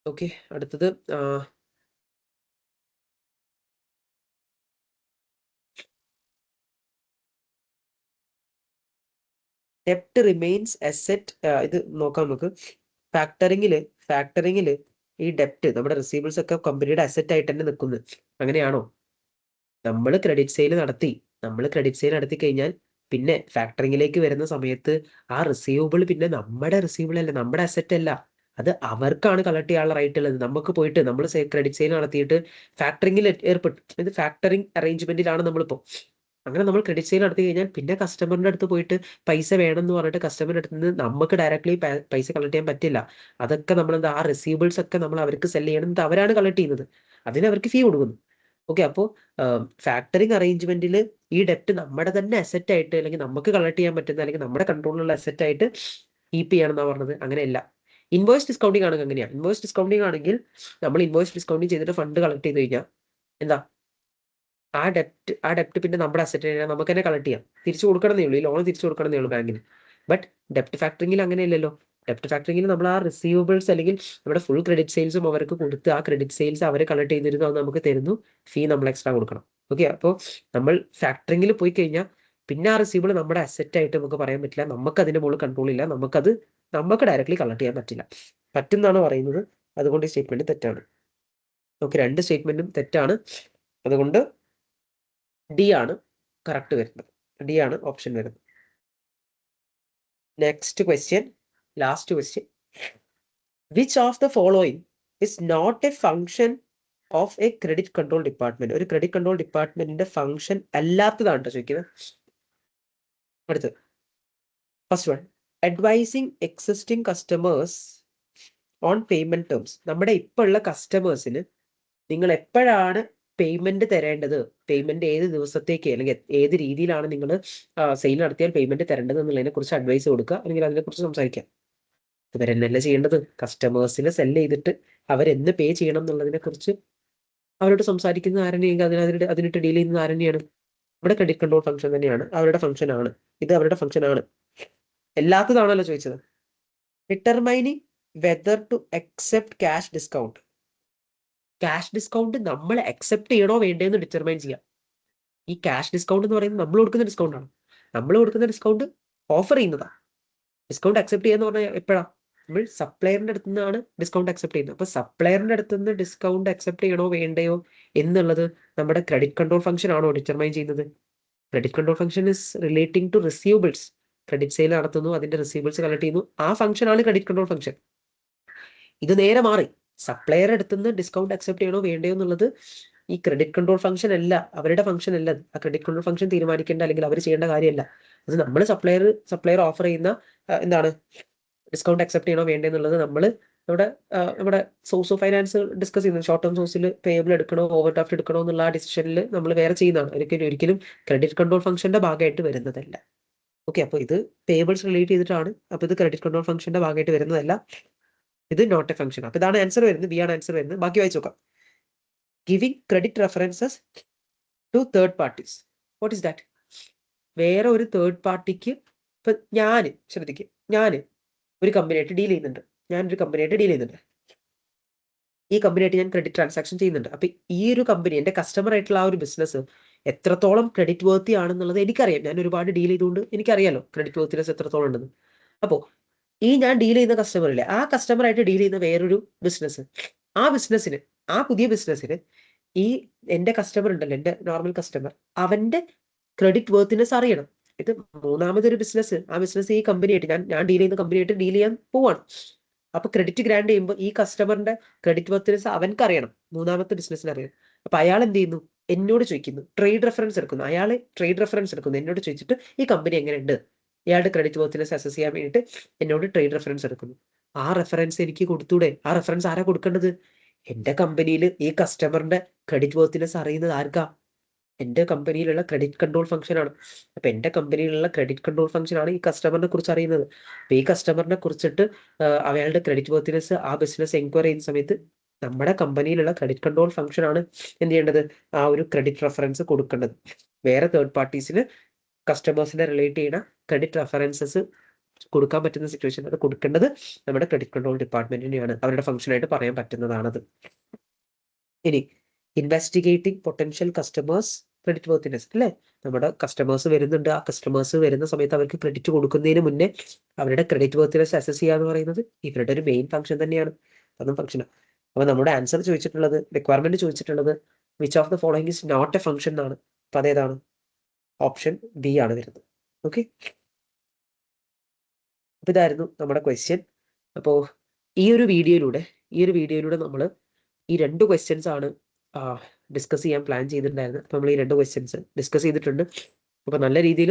Okay, അടുത്തത് ഡെപ്റ്റ് റിമെയിൻസ് അസെറ്റ്. ഇത് നോക്കാം നമുക്ക്. ഫാക്ടറിങ്ങില് ഈ ഡെപ്റ്റ്, നമ്മുടെ റിസീവബിൾസ് ഒക്കെ കമ്പനിയുടെ അസെറ്റ് ആയിട്ട് തന്നെ നിൽക്കുന്നത്. അങ്ങനെയാണോ? നമ്മൾ ക്രെഡിറ്റ് സെയിൽ നടത്തി കഴിഞ്ഞാൽ പിന്നെ ഫാക്ടറിങ്ങിലേക്ക് വരുന്ന സമയത്ത് ആ റിസീവബിൾ പിന്നെ നമ്മുടെ റിസീവബിൾ അല്ല, നമ്മുടെ അസെറ്റ് അല്ല, അത് അവർക്കാണ് കളക്ട് ചെയ്യാനുള്ള റൈറ്റ് ഉള്ളത്. നമുക്ക് പോയിട്ട് നമ്മൾ ക്രെഡിറ്റ് സെയിൽ നടത്തിയിട്ട് ഫാക്ടറിങ്ങിൽ ഏർപ്പെട്ടു, ഇത് ഫാക്ടറിങ് അറേഞ്ച്മെന്റിലാണ് നമ്മളിപ്പോൾ. അങ്ങനെ നമ്മൾ ക്രെഡിറ്റ് സെയിൽ നടത്തി കഴിഞ്ഞാൽ പിന്നെ കസ്റ്റമറിന്റെ അടുത്ത് പോയിട്ട് പൈസ വേണമെന്ന് പറഞ്ഞിട്ട് കസ്റ്റമറിന്റെ അടുത്ത് നിന്ന് നമുക്ക് ഡയറക്ട്ലി പൈസ കളക്ട് ചെയ്യാൻ പറ്റില്ല. അതൊക്കെ നമ്മൾ എന്താ, ആ റിസീവബിൾസ് ഒക്കെ നമ്മൾ അവർക്ക് സെല് ചെയ്യണം, അവരാണ് കളക്ട് ചെയ്യുന്നത്, അതിന് അവർക്ക് ഫീ കൊടുക്കുന്നു. ഓക്കെ, അപ്പോൾ ഫാക്ടറിങ് അറേഞ്ച്മെന്റിൽ ഈ ഡെപ്റ്റ് നമ്മുടെ തന്നെ അസറ്റ് ആയിട്ട്, അല്ലെങ്കിൽ നമുക്ക് കളക്ട് ചെയ്യാൻ പറ്റുന്ന, അല്ലെങ്കിൽ നമ്മുടെ കൺട്രോളിലുള്ള അസറ്റ് ആയിട്ട് കീപ്പ് ചെയ്യണം എന്നാണ് പറഞ്ഞത്. അങ്ങനെയല്ല. ഇൻവോയ്സ് ഡിസ്കൗണ്ടിങ് ആണെങ്കിൽ അങ്ങനെയാണ്. ഇൻവോയ്സ് ഡിസ്കൗണ്ടിങ് ആണെങ്കിൽ നമ്മൾ ഇൻവോയ്സ് ഡിസ്കൗണ്ടിങ് ചെയ്തിട്ട് ഫണ്ട് കളക്ട് ചെയ്ത് കഴിഞ്ഞാൽ എന്താ, ആ ഡെപ്റ്റ് പിന്നെ നമ്മുടെ അസറ്റ് നമുക്ക് തന്നെ കളക്ട് ചെയ്യാം, തിരിച്ചു കൊടുക്കണമെന്നേ ഉള്ളൂ, ഈ ലോൺ തിരിച്ചു കൊടുക്കണമെന്നേ ഉള്ളൂ ബാങ്കിന്. ബട്ട് ഡെപ്റ്റ് ഫാക്ടറിങ്ങിൽ അങ്ങനെയല്ലല്ലോ. ഡെപ്റ്റ് ഫാക്ടറിങ്ങിൽ നമ്മൾ ആ റിസീവബിൾസ് അല്ലെങ്കിൽ നമ്മുടെ ഫുൾ ക്രെഡിറ്റ് സെയിൽസും അവർക്ക് കൊടുത്ത്, ആ ക്രെഡിറ്റ് സെയിൽസ് അവർ കളക്ട് ചെയ്തിരുന്നു, അത് നമുക്ക് തരുന്നു, ഫീ നമ്മൾ എക്സ്ട്രാ കൊടുക്കണം. ഓക്കെ, അപ്പോൾ നമ്മൾ ഫാക്ടറിങ്ങിൽ പോയി കഴിഞ്ഞാൽ പിന്നെ ആ റിസീവബിൾ നമ്മുടെ അസറ്റ് ആയിട്ട് നമുക്ക് പറയാൻ പറ്റില്ല, നമുക്ക് അതിന്റെ മുകളിൽ കൺട്രോൾ ഇല്ല, നമുക്ക് ഡയറക്ട്ലി കളക്ട് ചെയ്യാൻ പറ്റില്ല. പറ്റുന്നാണ് പറയുന്നത്, അതുകൊണ്ട് ഈ സ്റ്റേറ്റ്മെന്റ് തെറ്റാണ്. ഓക്കെ, രണ്ട് സ്റ്റേറ്റ്മെന്റും തെറ്റാണ്, അതുകൊണ്ട് ഡി ആണ് കറക്റ്റ് വരുന്നത്. ഡി ആണ് ഓപ്ഷൻ വരുന്നത്. Next question, last question. Which of the following is not a function of a credit control department? ഒരു ക്രെഡിറ്റ് കൺട്രോൾ ഡിപ്പാർട്ട്മെന്റിന്റെ ഫംഗ്ഷൻ അല്ലാത്തതാണ് കേട്ടോ ചോദിക്കുന്നത്. അടുത്തത് first one, advising existing customers on payment terms. നമ്മുടെ ഇപ്പോൾ ഉള്ള കസ്റ്റമേഴ്സിന് നിങ്ങൾ എപ്പോഴാണ് പേയ്മെന്റ് തരേണ്ടത്, പേയ്മെന്റ് ഏത് ദിവസത്തേക്ക് അല്ലെങ്കിൽ ഏത് രീതിയിലാണ് നിങ്ങൾ സെയിൽ നടത്തിയാൽ പേയ്മെന്റ് തരേണ്ടത് എന്നുള്ളതിനെ കുറിച്ച് അഡ്വൈസ് കൊടുക്കുക, അല്ലെങ്കിൽ അതിനെക്കുറിച്ച് സംസാരിക്കാം. ഇവരെന്നല്ല ചെയ്യേണ്ടത്, കസ്റ്റമേഴ്സിനെ സെല് ചെയ്തിട്ട് അവരെന്ന് പേ ചെയ്യണം എന്നുള്ളതിനെ കുറിച്ച് അവരോട് സംസാരിക്കുന്ന ആരെങ്കിലും അതിനിട്ട് ഡീൽ ചെയ്യുന്നത് ആരെന്നെയാണ്? ഇവിടെ ക്രെഡിറ്റ് കൺട്രോൾ ഫംഗ്ഷൻ തന്നെയാണ്, അവരുടെ ഫംഗ്ഷൻ ആണ് ഇത്, അവരുടെ ഫംഗ്ഷൻ ആണ്. എല്ലാത്തതാണല്ലോ ചോദിച്ചത്. Determining whether to accept cash discount. Cash discount നമ്മൾ അക്സെപ്റ്റ് ചെയ്യണോ വേണ്ടേന്ന് ഡിറ്റർമൈൻ ചെയ്യാം. ഈ ക്യാഷ് ഡിസ്കൗണ്ട് എന്ന് പറയുന്നത് നമ്മൾ കൊടുക്കുന്ന ഡിസ്കൗണ്ട് ആണ്. നമ്മൾ കൊടുക്കുന്ന ഡിസ്കൗണ്ട് ഓഫർ ചെയ്യുന്നതാണ്. ഡിസ്കൗണ്ട് അക്സെപ്റ്റ് ചെയ്യാന്ന് പറഞ്ഞാൽ എപ്പോഴാ? നമ്മൾ സപ്ലയറിന്റെ അടുത്ത് നിന്നാണ് ഡിസ്കൗണ്ട് അക്സെപ്റ്റ് ചെയ്യുന്നത്. അപ്പൊ സപ്ലയറിന്റെ അടുത്ത് നിന്ന് ഡിസ്കൗണ്ട് അക്സെപ്റ്റ് ചെയ്യണോ വേണ്ടയോ എന്നുള്ളത് നമ്മുടെ ക്രെഡിറ്റ് കൺട്രോൾ ഫംഗ്ഷൻ ആണോ ഡിറ്റർമൈൻ ചെയ്യുന്നത്? Credit control function is relating to receivables. Credit sale നടത്തുന്നു, അതിന്റെ റിസീവബിൾസ് കളക്ട് ചെയ്യുന്നു, ആ ഫംഗ്ഷൻ ആണ് ക്രെഡിറ്റ് കൺട്രോൾ ഫംഗ്ഷൻ. ഇത് നേരെ മാറി, സപ്ലയർ അടുത്തുനിന്ന് ഡിസ്കൗണ്ട് അക്സെപ്റ്റ് ചെയ്യണോ വേണ്ടയോ എന്നുള്ളത് ഈ ക്രെഡിറ്റ് കൺട്രോൾ ഫംഗ്ഷൻ അല്ല, അവരുടെ ഫംഗ്ഷൻ അല്ല. ആ ക്രെഡിറ്റ് കൺട്രോൾ ഫംഗ്ഷൻ തീരുമാനിക്കേണ്ട അല്ലെങ്കിൽ അവർ ചെയ്യേണ്ട കാര്യമല്ല. അത് നമ്മൾ സപ്ലയർ ഓഫർ ചെയ്യുന്ന എന്താണ്, ഡിസ്കൗണ്ട് അക്സെപ്റ്റ് ചെയ്യണോ വേണ്ടെന്നുള്ളത് നമ്മൾ നമ്മുടെ സോഴ്സ് ഓഫ് ഫൈനാൻസ് ഡിസ്കസ് ചെയ്യുന്നത്. ഷോർട്ട് ടേം സോഴ്സിൽ പേബിൾ എടുക്കണോ ഓവർ ഡ്രാഫ്റ്റ് എടുക്കണോ എന്നുള്ള ആ ഡിസിഷനിൽ നമ്മൾ വേറെ ചെയ്യുന്നതാണ്. ഒരിക്കലും ക്രെഡിറ്റ് കൺട്രോൾ ഫംഗ്ഷന്റെ ഭാഗമായിട്ട് വരുന്നതല്ല. ഓക്കെ, അപ്പോൾ ഇത് പേബിൾസ് റിലേറ്റ് ചെയ്തിട്ടാണ്, അപ്പോൾ ഇത് ക്രെഡിറ്റ് കൺട്രോൾ ഫംഗ്ഷന്റെ ഭാഗമായിട്ട് വരുന്നതല്ല, ഇത് നോട്ട് എ ഫംഗ്ഷൻ. അപ്പൊ ഇതാണ് ആൻസർ വരുന്നത്, ബി ആണ് ആൻസർ വരുന്നത്. ബാക്കി വായിച്ചു നോക്കാം. Giving credit references to third parties. What is that? വേറെ ഒരു തേർഡ് പാർട്ടിക്ക്, ഇപ്പൊ ശ്രദ്ധിക്കുക, ഞാൻ ഒരു കമ്പനിയായിട്ട് ഡീൽ ചെയ്യുന്നുണ്ട്, ഈ കമ്പനിയായിട്ട് ഞാൻ ക്രെഡിറ്റ് ട്രാൻസാക്ഷൻ ചെയ്യുന്നുണ്ട്. അപ്പൊ ഈ ഒരു കമ്പനി, എന്റെ കസ്റ്റമർ ആയിട്ടുള്ള ആ ഒരു ബിസിനസ് എത്രത്തോളം ക്രെഡിറ്റ് വേർത്തി ആണെന്നുള്ളത് എനിക്കറിയാം. ഞാൻ ഒരുപാട് ഡീൽ ചെയ്തുകൊണ്ട് എനിക്കറിയാലോ ക്രെഡിറ്റ് വേർത്തിനെസ് എത്രത്തോളം ഉണ്ടെന്ന്. അപ്പോൾ ഈ ഞാൻ ഡീൽ ചെയ്യുന്ന കസ്റ്റമറില്ലേ, ആ കസ്റ്റമറായിട്ട് ഡീൽ ചെയ്യുന്ന വേറൊരു ബിസിനസ്, ആ പുതിയ ബിസിനസ്സിന് ഈ എന്റെ കസ്റ്റമർ ഉണ്ടല്ലോ, എന്റെ നോർമൽ കസ്റ്റമർ, അവന്റെ ക്രെഡിറ്റ് വേർത്തിനെസ് അറിയണം. ഇത് മൂന്നാമതൊരു ബിസിനസ്, ആ ബിസിനസ് ഈ കമ്പനിയായിട്ട് ഞാൻ ഡീൽ ചെയ്യുന്ന കമ്പനിയായിട്ട് ഡീൽ ചെയ്യാൻ പോവാണ്. അപ്പൊ ക്രെഡിറ്റ് ഗ്രാൻഡ് ചെയ്യുമ്പോൾ ഈ കസ്റ്റമറിന്റെ ക്രെഡിറ്റ് വർത്തിനെസ് അവൻക്ക് അറിയണം, മൂന്നാമത്തെ ബിസിനസ്സിന് അറിയണം. അപ്പൊ അയാൾ എന്ത് ചെയ്യുന്നു, എന്നോട് ചോദിക്കുന്നു, ട്രേഡ് റെഫറൻസ് എടുക്കുന്നു. എന്നോട് ചോദിച്ചിട്ട് ഈ കമ്പനി എങ്ങനെയുണ്ട്, ഇയാളുടെ ക്രെഡിറ്റ് വർത്തിനെസ് അസസ് ചെയ്യാൻ വേണ്ടിയിട്ട് എന്നോട് ട്രേഡ് റെഫറൻസ് എടുക്കുന്നു. ആ റെഫറൻസ് എനിക്ക് കൊടുത്തൂടെ? ആ റെഫറൻസ് ആരാ കൊടുക്കേണ്ടത്? എന്റെ കമ്പനിയിൽ ഈ കസ്റ്റമറിന്റെ ക്രെഡിറ്റ് വർത്തിനെസ് അറിയുന്നത് ആർക്കാ? എന്റെ കമ്പനിയിലുള്ള ക്രെഡിറ്റ് കൺട്രോൾ ഫംഗ്ഷൻ ആണ്. അപ്പൊ എന്റെ കമ്പനിയിലുള്ള ക്രെഡിറ്റ് കൺട്രോൾ ഫംഗ്ഷൻ ആണ് ഈ കസ്റ്റമറിനെ കുറിച്ച് അറിയുന്നത്. അപ്പൊ ഈ കസ്റ്റമറിനെ കുറിച്ചിട്ട് അയാളുടെ ക്രെഡിറ്റ് വർത്തിനെസ് ആ ബിസിനസ് എൻക്വയറി ചെയ്യുന്ന സമയത്ത് നമ്മുടെ കമ്പനിയിലുള്ള ക്രെഡിറ്റ് കൺട്രോൾ ഫംഗ്ഷൻ ആണ് എന്ത് ചെയ്യേണ്ടത്, ആ ഒരു ക്രെഡിറ്റ് റെഫറൻസ് കൊടുക്കേണ്ടത്. വേറെ തേർഡ് പാർട്ടീസിന് കസ്റ്റമേഴ്സിനെ റിലേറ്റ് ചെയ്യുന്ന ക്രെഡിറ്റ് റെഫറൻസസ് കൊടുക്കാൻ പറ്റുന്ന സിറ്റുവേഷൻ അത് കൊടുക്കേണ്ടത് നമ്മുടെ ക്രെഡിറ്റ് കൺട്രോൾ ഡിപ്പാർട്ട്മെന്റിനെയാണ്, അവരുടെ ഫംഗ്ഷനായിട്ട് പറയാൻ പറ്റുന്നതാണത്. ഇനി investigating potential customers credit worthiness അല്ലേ, നമ്മുടെ കസ്റ്റമേഴ്സ് വരുന്നുണ്ട്, ആ കസ്റ്റമേഴ്സ് വരുന്ന സമയത്ത് അവർക്ക് ക്രെഡിറ്റ് കൊടുക്കുന്നതിന് മുന്നേ അവരുടെ ക്രെഡിറ്റ് വർത്തിനെസ് അസസ് ചെയ്യുക എന്ന് പറയുന്നത് ഇവരുടെ ഒരു മെയിൻ ഫംഗ്ഷൻ തന്നെയാണ്, അതും ഫംഗ്ഷനാണ്. അപ്പൊ നമ്മുടെ ആൻസർ ചോദിച്ചിട്ടുള്ളത്, റിക്വയർമെന്റ് ചോദിച്ചിട്ടുള്ളത് which of the following is not a function എന്നാണ്. അപ്പൊ അതേതാണ്? ഓപ്ഷൻ ബി ആണ് വരുന്നത്. ഓക്കെ, അപ്പൊ ഇതായിരുന്നു നമ്മുടെ ക്വസ്റ്റ്യൻ. അപ്പോൾ ഈ ഒരു വീഡിയോയിലൂടെ നമ്മൾ ഈ 2 ക്വസ്റ്റ്യൻസ് ആണ് ഡിസ്കസ് ചെയ്യാൻ പ്ലാൻ ചെയ്തിട്ടുണ്ടായിരുന്നത്. അപ്പോൾ നമ്മൾ ഈ 2 ക്വസ്റ്റ്യൻസ് ഡിസ്കസ് ചെയ്തിട്ടുണ്ട്. അപ്പോൾ നല്ല രീതിയിൽ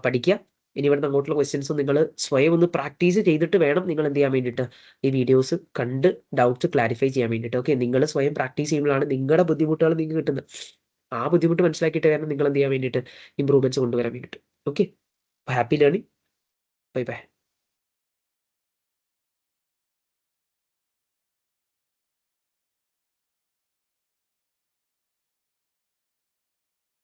പഠിക്കുക. ഇനി ഇവിടുന്ന് അങ്ങോട്ടുള്ള ക്വസ്റ്റ്യൻസും നിങ്ങൾ സ്വയം ഒന്ന് പ്രാക്ടീസ് ചെയ്തിട്ട് വേണം നിങ്ങൾ എന്ത് ചെയ്യാൻ വേണ്ടിയിട്ട് ഈ വീഡിയോസ് കണ്ട് ഡൗട്ട്സ് ക്ലാരിഫൈ ചെയ്യാൻ വേണ്ടിയിട്ട്. ഓക്കെ, നിങ്ങൾ സ്വയം പ്രാക്ടീസ് ചെയ്യുമ്പോഴാണ് നിങ്ങളുടെ ബുദ്ധിമുട്ടുകൾ നിങ്ങൾക്ക് കിട്ടുന്നത്. ആ ബുദ്ധിമുട്ട് മനസ്സിലാക്കിയിട്ട് വേണം നിങ്ങൾ എന്ത് ചെയ്യാൻ വേണ്ടിയിട്ട് ഇമ്പ്രൂവ്മെന്റ്സ് കൊണ്ടുവരാൻ വേണ്ടിയിട്ട്. Okay, happy learning. Bye bye.